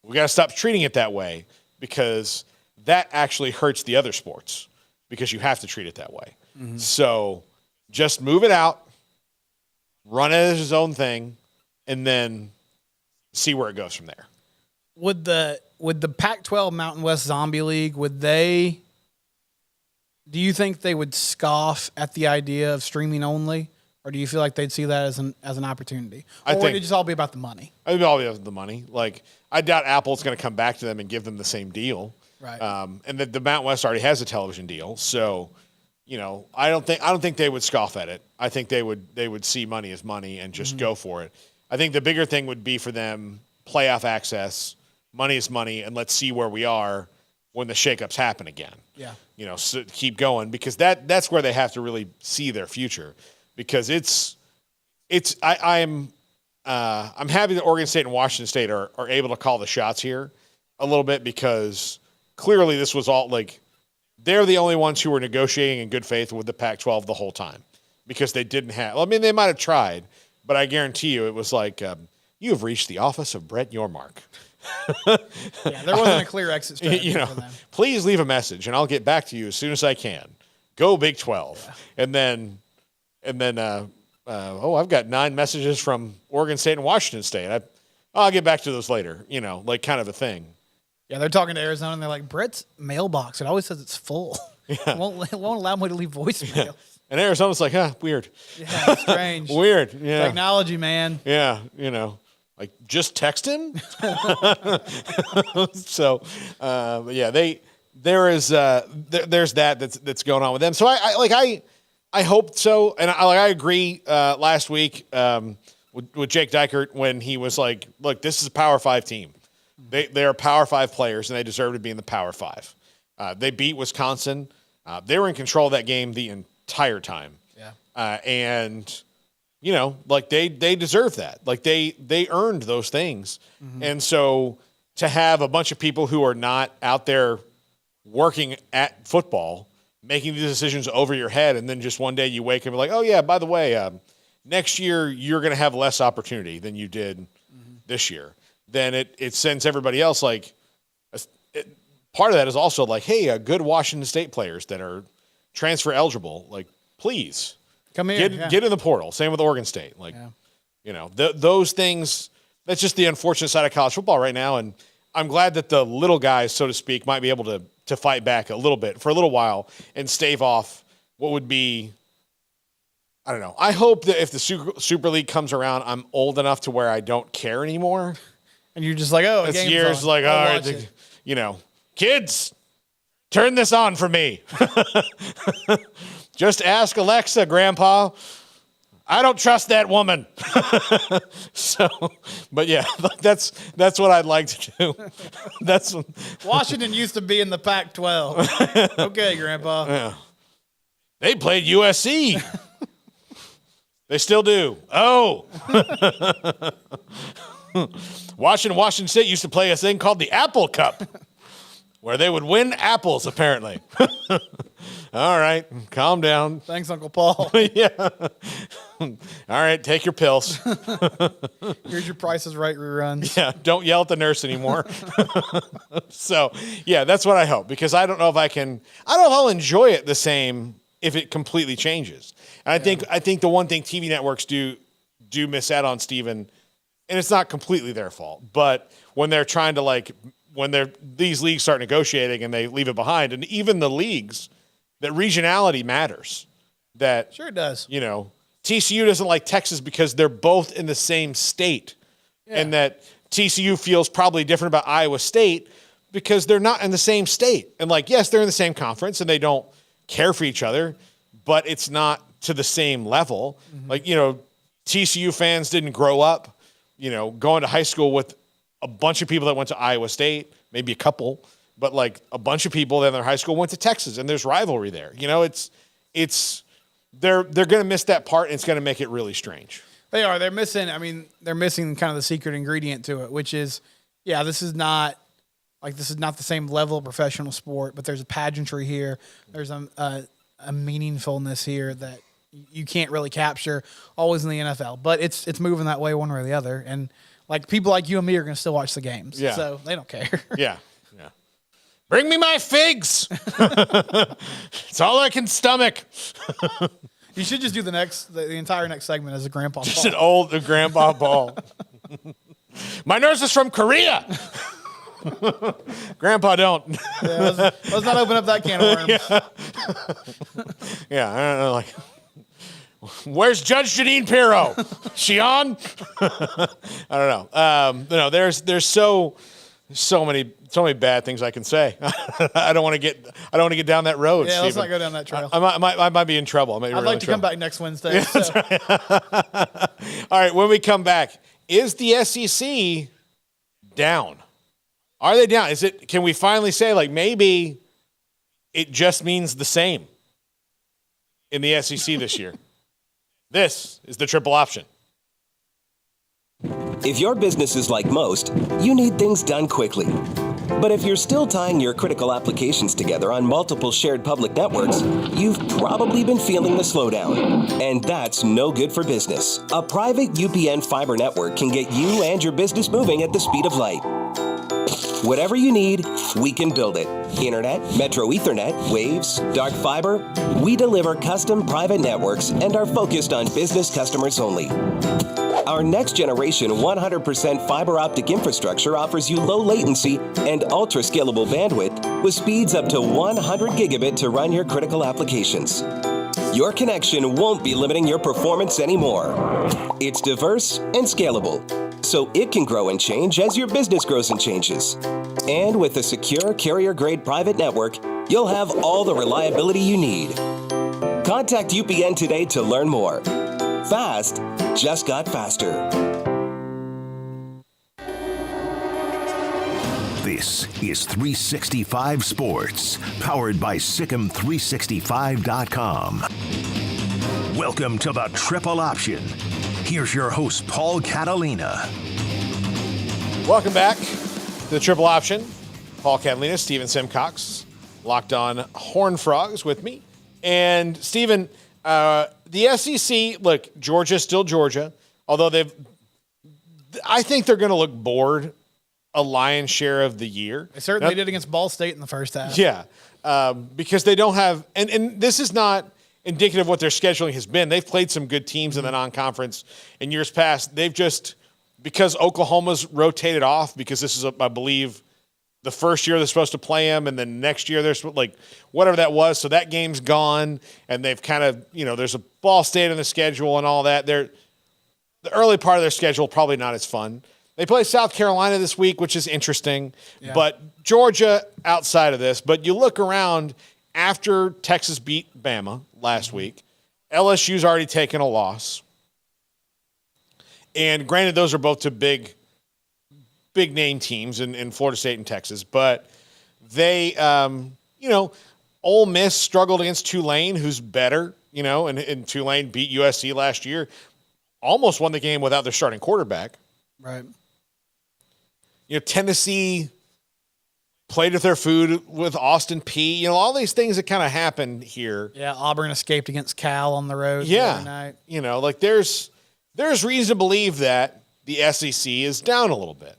We got to stop treating it that way, because that actually hurts the other sports, because you have to treat it that way. So just move it out, run it as its own thing, and then see where it goes from there. Would the Pac-12 Mountain West Zombie League, do you think they would scoff at the idea of streaming only, or do you feel like they'd see that as an opportunity? Or would it just all be about the money? I think it'll all be about the money. Like, I doubt Apple's going to come back to them and give them the same deal. Right. And the Mountain West already has a television deal, so I don't think they would scoff at it. I think they would see money as money and just go for it. I think the bigger thing would be for them playoff access. Money is money, and let's see where we are when the shakeups happen again. Yeah. So keep going, because that's where they have to really see their future, because I'm happy that Oregon State and Washington State are able to call the shots here a little bit, because clearly this was all, like, they're the only ones who were negotiating in good faith with the Pac-12 the whole time, because they didn't have, I mean, they might have tried, but I guarantee you it was like, you have reached the office of Brett Yormark. Yeah, there wasn't a clear exit strategy for them. Please leave a message and I'll get back to you as soon as I can. Go Big 12. Yeah. And then I've got 9 messages from Oregon State and Washington State. I'll get back to those later, like kind of a thing. Yeah, they're talking to Arizona and they're like, Brett's mailbox, it always says it's full. Yeah. it won't allow me to leave voicemail. Yeah. And Arizona's like, weird. Yeah, strange. Weird. Yeah. Technology, man. Yeah, like, just text him. So, yeah, there's that's going on with them. So I hope so, and I agree. Last week with Jake Dykert, when he was like, "Look, this is a Power 5 team. They are Power 5 players, and they deserve to be in the Power 5." They beat Wisconsin. They were in control of that game the entire time. And like they deserve that. Like they earned those things. And so to have a bunch of people who are not out there working at football, making these decisions over your head, and then just one day you wake up and be like, oh yeah, by the way, next year you're going to have less opportunity than you did this year. Then it sends everybody else like, part of that is also like, hey, good Washington State players that are transfer eligible, like please come here, get in the portal. Same with Oregon State. Like, those things, that's just the unfortunate side of college football right now. And I'm glad that the little guys, so to speak, might be able to fight back a little bit for a little while and stave off what would be, I don't know. I hope that if the Super League comes around, I'm old enough to where I don't care anymore. And you're just like, oh, it's years like, all right, kids, turn this on for me. Just ask Alexa, Grandpa. I don't trust that woman. But yeah, that's what I'd like to do. That's Washington used to be in the Pac-12. Okay, Grandpa. Yeah. They played USC. They still do. Oh. Washington State used to play a thing called the Apple Cup, where they would win apples, apparently. All right, calm down. Thanks, Uncle Paul. Yeah. All right, take your pills. Here's your Price is Right reruns. Yeah, don't yell at the nurse anymore. So, yeah, that's what I hope, because I don't know if I'll enjoy it the same if it completely changes. And I think the one thing TV networks do miss out on, Stephen, and it's not completely their fault, but when they're trying to these leagues start negotiating and they leave it behind, and even the leagues, that regionality matters. That sure it does. TCU doesn't like Texas because they're both in the same state, and that TCU feels probably different about Iowa State because they're not in the same state. And yes, they're in the same conference and they don't care for each other, but it's not to the same level. TCU fans didn't grow up, going to high school with a bunch of people that went to Iowa State, maybe a couple, but a bunch of people in their high school went to Texas, and there's rivalry there. They're going to miss that part, and it's going to make it really strange. They are. They're missing kind of the secret ingredient to it, which is, this is not the same level of professional sport, but there's a pageantry here. There's a meaningfulness here that you can't really capture always in the NFL, but it's moving that way one way or the other. And people like you and me are going to still watch the games. Yeah. So they don't care. Yeah. Bring me my figs. It's all I can stomach. You should just do the entire next segment as a grandpa just ball. An old grandpa ball. My nurse is from Korea. Grandpa, don't. Yeah, let's not open up that can of worms. Yeah, I don't know. Where's Judge Janine Pirro? She on? I don't know. There's so many bad things I can say. I don't want to get down that road. Yeah, Stephen. Let's not go down that trail. I might be in trouble. I'd like to come back next Wednesday. Yeah, so. right. All right, when we come back, is the SEC down? Are they down? Can we finally say maybe it just means the same in the SEC this year? This is the triple option. If your business is like most, you need things done quickly. But if you're still tying your critical applications together on multiple shared public networks, you've probably been feeling the slowdown. And that's no good for business. A private UPN fiber network can get you and your business moving at the speed of light. Whatever you need, we can build it. Internet, Metro Ethernet, Waves, dark fiber. We deliver custom private networks and are focused on business customers only. Our next generation 100% fiber optic infrastructure offers you low latency and ultra scalable bandwidth with speeds up to 100 gigabit to run your critical applications. Your connection won't be limiting your performance anymore. It's diverse and scalable, so it can grow and change as your business grows and changes. And with a secure carrier-grade private network, you'll have all the reliability you need. Contact UPN today to learn more. Fast just got faster. This is 365 Sports, powered by SicEm365.com. Welcome to the Triple Option. Here's your host, Paul Catalina. Welcome back to the Triple Option. Paul Catalina, Stephen Simcox, locked on Horned Frogs with me. And Stephen, the SEC, look, Georgia's still Georgia, although I think they're going to look bored a lion's share of the year. They certainly did against Ball State in the first half. Yeah, because they don't have, and this is not indicative of what their scheduling has been. They've played some good teams in the non-conference in years past. They've just, because Oklahoma's rotated off, because this is, I believe, the first year they're supposed to play them, and then next year they're like whatever that was. So that game's gone, and they've kind of, there's a Ball State on the schedule and all that. The early part of their schedule probably not as fun. They play South Carolina this week, which is interesting, but Georgia outside of this. But you look around after Texas beat Bama last week, LSU's already taken a loss, and granted, those are both to big name teams in Florida State and Texas, but they, Ole Miss struggled against Tulane, who's better, and Tulane beat USC last year, almost won the game without their starting quarterback. Right. Tennessee played with their food with Austin Peay. All these things that kind of happened here. Yeah, Auburn escaped against Cal on the road the other night. There's reason to believe that the SEC is down a little bit.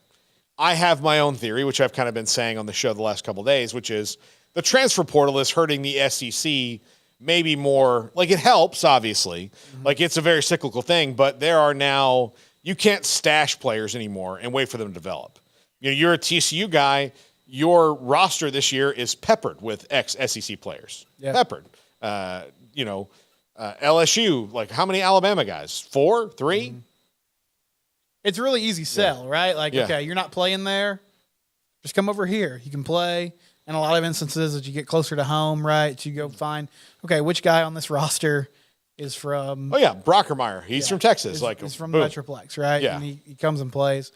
I have my own theory, which I've kind of been saying on the show the last couple of days, which is the transfer portal is hurting the SEC maybe more. Like, it helps, obviously. Mm-hmm. Like, it's a very cyclical thing, but there are now – you can't stash players anymore and wait for them to develop. You're a TCU guy. Your roster this year is peppered with ex-SEC players. Yeah. Peppered. LSU, like, how many Alabama guys? 4? 3? Mm-hmm. It's a really easy sell, right? Like, okay, you're not playing there. Just come over here. You can play. In a lot of instances, as you get closer to home, right, you go find, okay, which guy on this roster is from... Oh, yeah, Brockermeyer. He's from Texas. He's from the Metroplex, right? Yeah. And he comes and plays.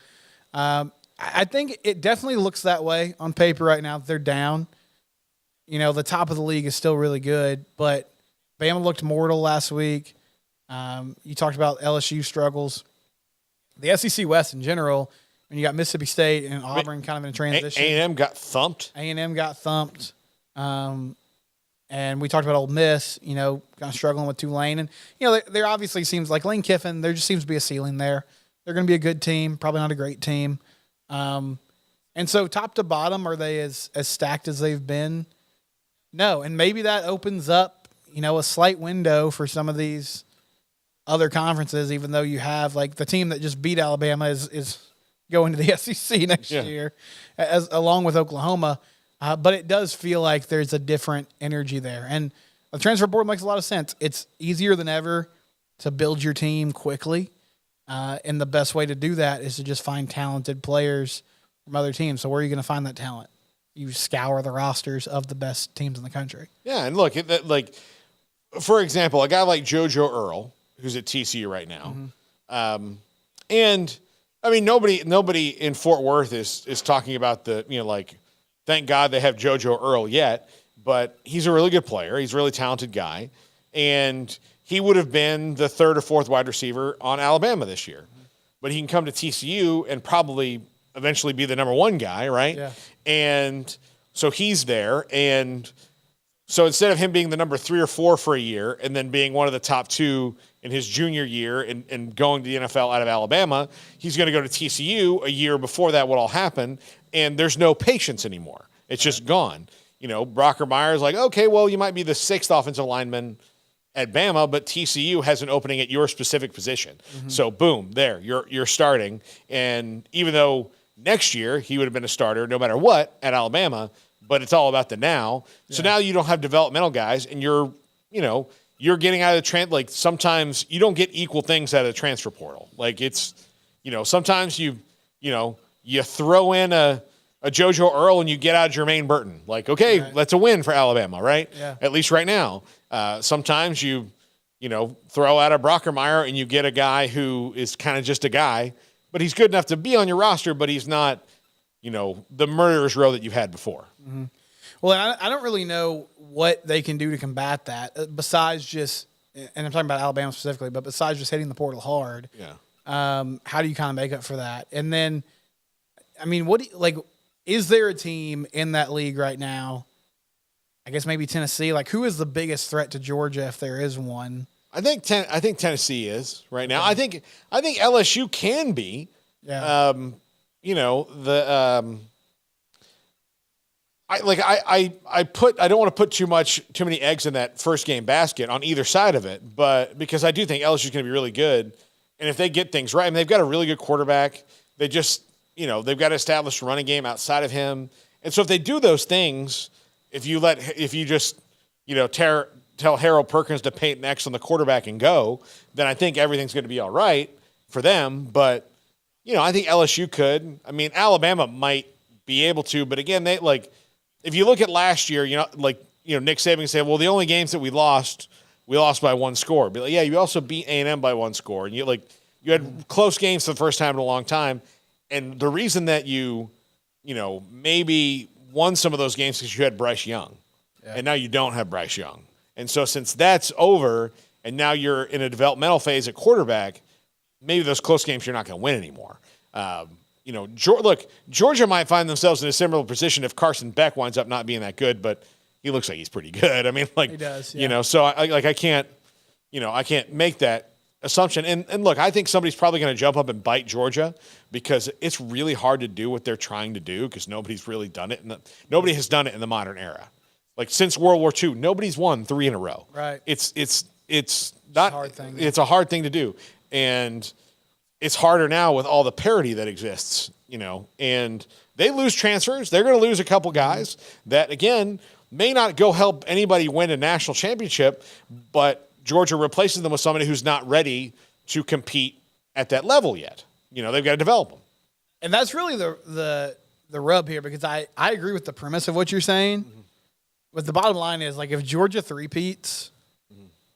I think it definitely looks that way on paper right now. They're down. The top of the league is still really good, but Bama looked mortal last week. You talked about LSU struggles. The SEC West in general, when you got Mississippi State and Auburn kind of in a transition. A&M got thumped. A&M got thumped. And we talked about Ole Miss, kind of struggling with Tulane. And, there obviously seems like Lane Kiffin, there just seems to be a ceiling there. They're going to be a good team, probably not a great team. And so top to bottom, are they as stacked as they've been? No. And maybe that opens up, a slight window for some of these other conferences, even though you have like the team that just beat Alabama is going to the SEC next year, along with Oklahoma. But it does feel like there's a different energy there. And the transfer portal makes a lot of sense. It's easier than ever to build your team quickly. And the best way to do that is to just find talented players from other teams. So where are you going to find that talent? You scour the rosters of the best teams in the country. Yeah, and look, for example, a guy like JoJo Earl, who's at TCU right now. Mm-hmm. And I mean, nobody in Fort Worth is talking about thank God they have JoJo Earl yet, but he's a really good player. He's a really talented guy. And he would have been the third or fourth wide receiver on Alabama this year. Mm-hmm. But he can come to TCU and probably eventually be the number one guy, right? Yeah. And so he's there. And so instead of him being the number 3 or 4 for a year and then being one of the top 2 in his junior year and going to the NFL out of Alabama, he's going to go to TCU a year before that would all happen, and there's no patience anymore. It's just gone. Brockermeyer is like, okay, well, you might be the 6th offensive lineman at Bama, but TCU has an opening at your specific position. Mm-hmm. So, boom, there, you're starting. And even though next year he would have been a starter no matter what at Alabama, but it's all about the now. Yeah. So now you don't have developmental guys, and you're getting out of the sometimes you don't get equal things out of the transfer portal. Like it's, sometimes you throw in a JoJo Earl and you get out Jermaine Burton. Like, okay, right. That's a win for Alabama, right? Yeah. At least right now. Sometimes you throw out a Brockermeyer and you get a guy who is kind of just a guy, but he's good enough to be on your roster, but he's not, the murderer's row that you've had before. Mm-hmm. Well, I don't really know what they can do to combat that besides just and I'm talking about Alabama specifically, but besides just hitting the portal hard, how do you kind of make up for that? And then, I mean, is there a team in that league right now? I guess maybe Tennessee. Like, who is the biggest threat to Georgia if there is one? I think Tennessee is right now. I think LSU can be. Yeah. I don't want to put too many eggs in that first game basket on either side of it, but because I do think LSU is going to be really good, and if they get things right, I mean, they've got a really good quarterback. They just, they've got to establish a running game outside of him, and so if they do those things, if you just tell Harold Perkins to paint an X on the quarterback and go, then I think everything's going to be all right for them. But I think LSU could. I mean, Alabama might be able to, but again, if you look at last year, Nick Saban said, well, the only games that we lost by one score. But yeah, you also beat A&M by one score, and you had close games for the first time in a long time. And the reason that you maybe won some of those games because you had Bryce Young, and now you don't have Bryce Young. And so since that's over, and now you're in a developmental phase at quarterback, maybe those close games you're not going to win anymore. Georgia might find themselves in a similar position if Carson Beck winds up not being that good, but he looks like he's pretty good. I mean, he does, yeah. So I can't make that assumption. And look, I think somebody's probably going to jump up and bite Georgia because it's really hard to do what they're trying to do because nobody's really done it. Nobody has done it in the modern era. Like since World War II, nobody's won 3 in a row. Right. It's not a hard thing. It's a hard thing to do. And it's harder now with all the parity that exists, and they lose transfers. They're going to lose a couple guys that, again, may not go help anybody win a national championship, but Georgia replaces them with somebody who's not ready to compete at that level yet. They've got to develop them. And that's really the rub here because I agree with the premise of what you're saying. Mm-hmm. But the bottom line is, if Georgia three-peats,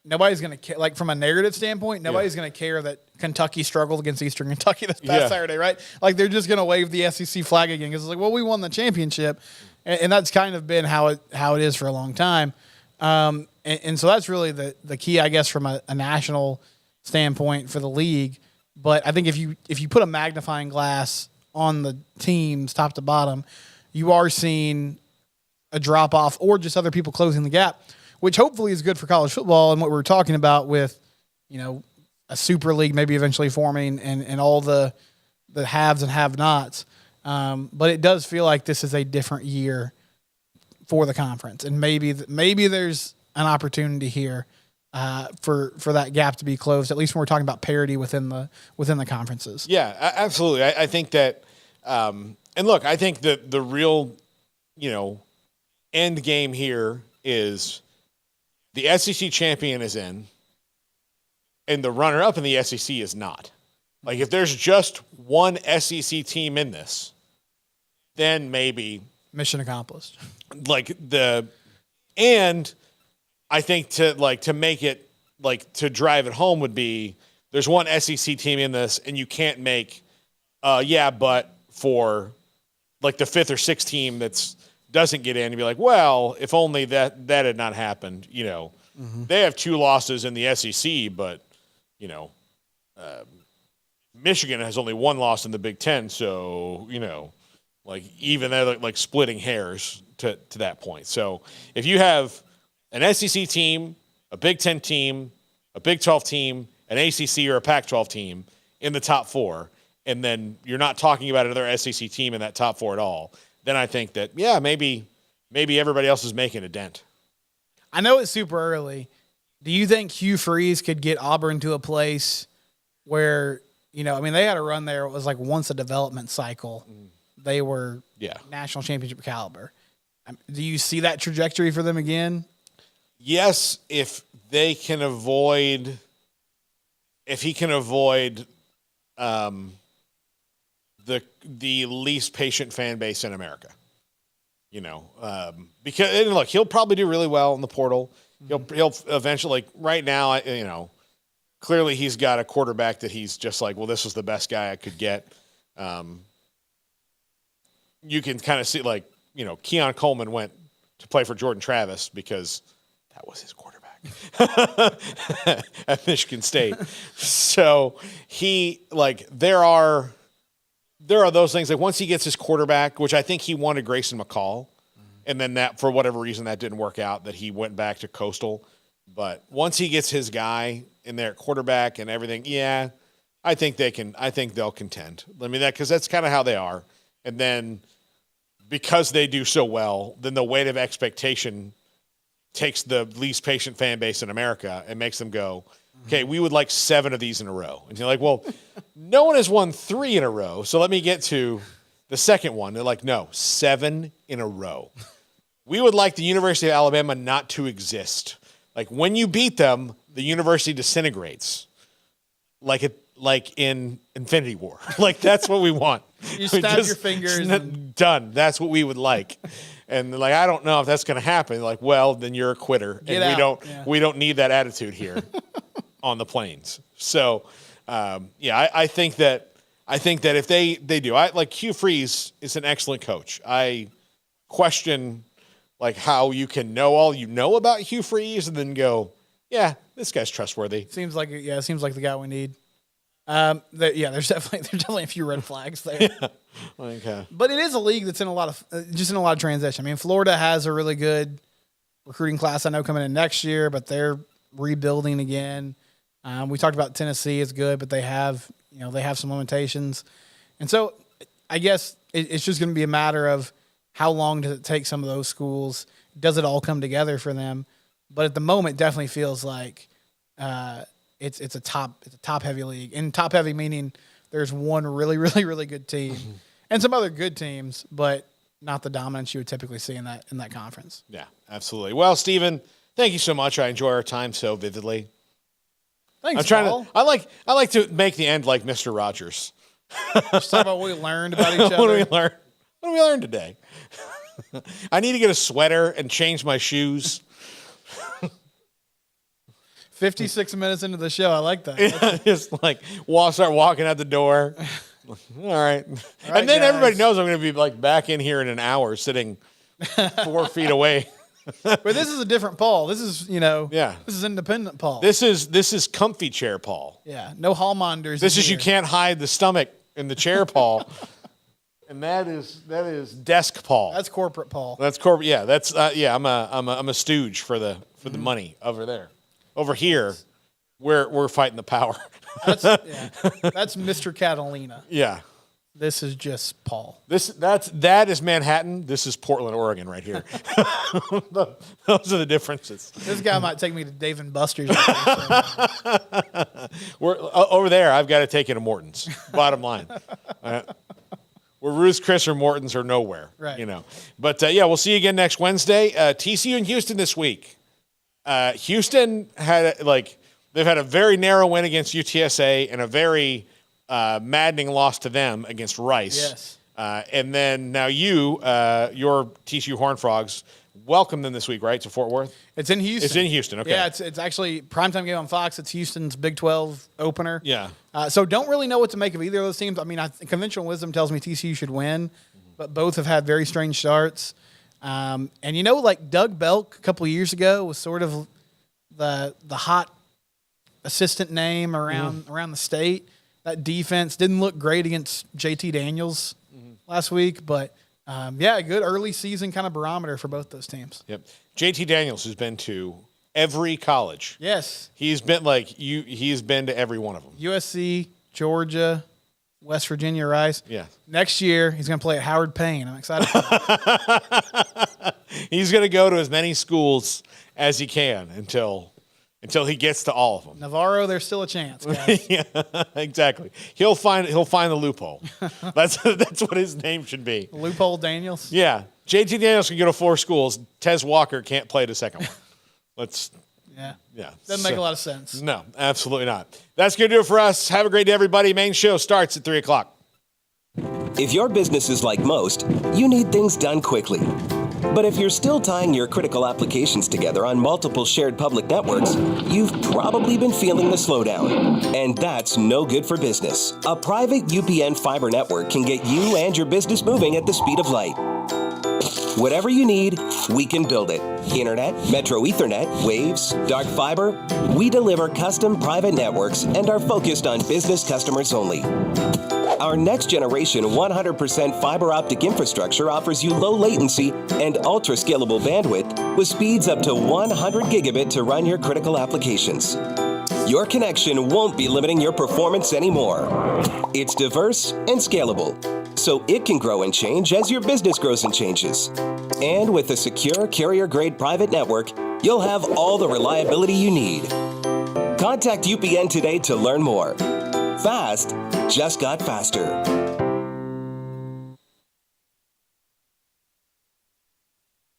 nobody's going to care. Like, from a narrative standpoint, nobody's going to care that Kentucky struggled against Eastern Kentucky this past Saturday, right? Like, they're just going to wave the SEC flag again because it's like, well, we won the championship. And that's kind of been how it is for a long time. And so that's really the key, I guess, from a national standpoint for the league. But I think if you put a magnifying glass on the teams top to bottom, you are seeing a drop-off or just other people closing the gap, which hopefully is good for college football and what we were talking about with, a super league maybe eventually forming and all the haves and have-nots. But it does feel like this is a different year for the conference, and maybe there's an opportunity here for that gap to be closed. At least when we're talking about parity within the conferences. Yeah, absolutely. I think that, and look, I think that the real, end game here is the SEC champion is in, and the runner-up in the SEC is not. Like, if there's just one SEC team in this, then maybe mission accomplished. And I think to make it, to drive it home would be there's one SEC team in this, and you can't make, but for the fifth or sixth team that's doesn't get in and be like, well, if only that had not happened, They have 2 losses in the SEC, but, Michigan has only 1 loss in the Big Ten, so, even they're splitting hairs to that point. So if you have an SEC team, a Big Ten team, a Big 12 team, an ACC or a Pac-12 team in the top 4, and then you're not talking about another SEC team in that top 4 at all, then I think that, maybe everybody else is making a dent. I know it's super early. Do you think Hugh Freeze could get Auburn to a place where, they had a run there. It was once a development cycle. They were national championship caliber. Do you see that trajectory for them again? Yes, if he can avoid the least patient fan base in America, because, and look, he'll probably do really well in the portal. He'll eventually, right now, clearly he's got a quarterback that he's just well, this was the best guy I could get. You can kind of see, Keon Coleman went to play for Jordan Travis because that was his quarterback. quarterback at Michigan State. So there are those things, like once he gets his quarterback, which I think he wanted Grayson McCall, and then that, for whatever reason, that didn't work out, that he went back to Coastal. But once he gets his guy in there at quarterback and everything, yeah, I think they'll contend. I mean, because that's kind of how they are. And then because they do so well, then the weight of expectation takes the least patient fan base in America and makes them go, okay, we would like 7 of these in a row. And you're like, well, no one has won 3 in a row, so let me get to the second one. They're like, no, 7 in a row. We would like the University of Alabama not to exist. Like when you beat them, the university disintegrates. Like in Infinity War. Like that's what we want. You stab your fingers. Done. That's what we would like. And like, I don't know if that's going to happen. Like, well, then you're a quitter. We don't need that attitude here on the Plains. So, I think that if they do, like Hugh Freeze is an excellent coach. I question like how you can know all you know about Hugh Freeze and then go, yeah, this guy's trustworthy. Seems like the guy we need. There's definitely a few red flags there. Yeah. But it is a league that's in a lot of transition. I mean, Florida has a really good recruiting class, I know, coming in next year, but they're rebuilding again. We talked about Tennessee is good, but they have some limitations. And so I guess it's just going to be a matter of how long does it take some of those schools? Does it all come together for them? But at the moment, it definitely feels like it's a top heavy league. And top heavy meaning there's one really, really, really good team and some other good teams, but not the dominance you would typically see in that conference. Yeah, absolutely. Well, Stephen, thank you so much. I enjoy our time so vividly. Thanks, Paul. I like to make the end like Mr. Rogers. Just talk about what we learned about each other. What did we learn today? I need to get a sweater and change my shoes. 56 minutes into the show. I like that. Yeah, just like start walking out the door. All right. And then guys. Everybody knows I'm going to be like back in here in an hour sitting 4 feet away. But this is a different Paul. This is, this is independent Paul. This is comfy chair Paul. Yeah. No hallmonders. This is you can't hide the stomach in the chair Paul. And that is desk Paul. That's corporate Paul. That's corporate. Yeah, that's I'm a stooge for the money over there. Over here, we're fighting the power. That's Mr. Catalina. Yeah. This is just Paul. That is Manhattan. This is Portland, Oregon, right here. Those are the differences. This guy might take me to Dave and Buster's. We're over there. I've got to take you to Morton's. Bottom line. Where Ruth's, Chris, or Morton's are nowhere. Right. But we'll see you again next Wednesday. TCU and Houston this week. Houston they've had a very narrow win against UTSA and a very maddening loss to them against Rice. Yes. And then now your TCU Horned Frogs welcome them this week, right, to Fort Worth? It's in Houston. It's in Houston, okay. Yeah, it's actually primetime game on Fox. It's Houston's Big 12 opener. Yeah. So don't really know what to make of either of those teams. I mean, conventional wisdom tells me TCU should win, but both have had very strange starts. And like Doug Belk a couple of years ago was sort of the hot assistant name around the state. That defense didn't look great against JT Daniels last week, but a good early season kind of barometer for both those teams. Yep. JT Daniels has been to every college. Yes. He's been he's been to every one of them. USC, Georgia, West Virginia, Rice. Yeah. Next year, he's going to play at Howard Payne. I'm excited. He's going to go to as many schools as he can until he gets to all of them. Navarro, there's still a chance, guys. Yeah, exactly. He'll find the loophole. That's what his name should be. Loophole Daniels. Yeah. JT Daniels can go to 4 schools. Tez Walker can't play the second one. Yeah. Doesn't make a lot of sense. No, absolutely not. That's going to do it for us. Have a great day, everybody. Main show starts at 3:00. If your business is like most, you need things done quickly. But if you're still tying your critical applications together on multiple shared public networks, you've probably been feeling the slowdown. And that's no good for business. A private UPN fiber network can get you and your business moving at the speed of light. Whatever you need, we can build it. Internet, Metro Ethernet, Waves, dark fiber. We deliver custom private networks and are focused on business customers only. Our next generation 100% fiber optic infrastructure offers you low latency and ultra scalable bandwidth with speeds up to 100 gigabit to run your critical applications. Your connection won't be limiting your performance anymore. It's diverse and scalable, so it can grow and change as your business grows and changes. And with a secure carrier-grade private network, you'll have all the reliability you need. Contact UPN today to learn more. Fast just got faster.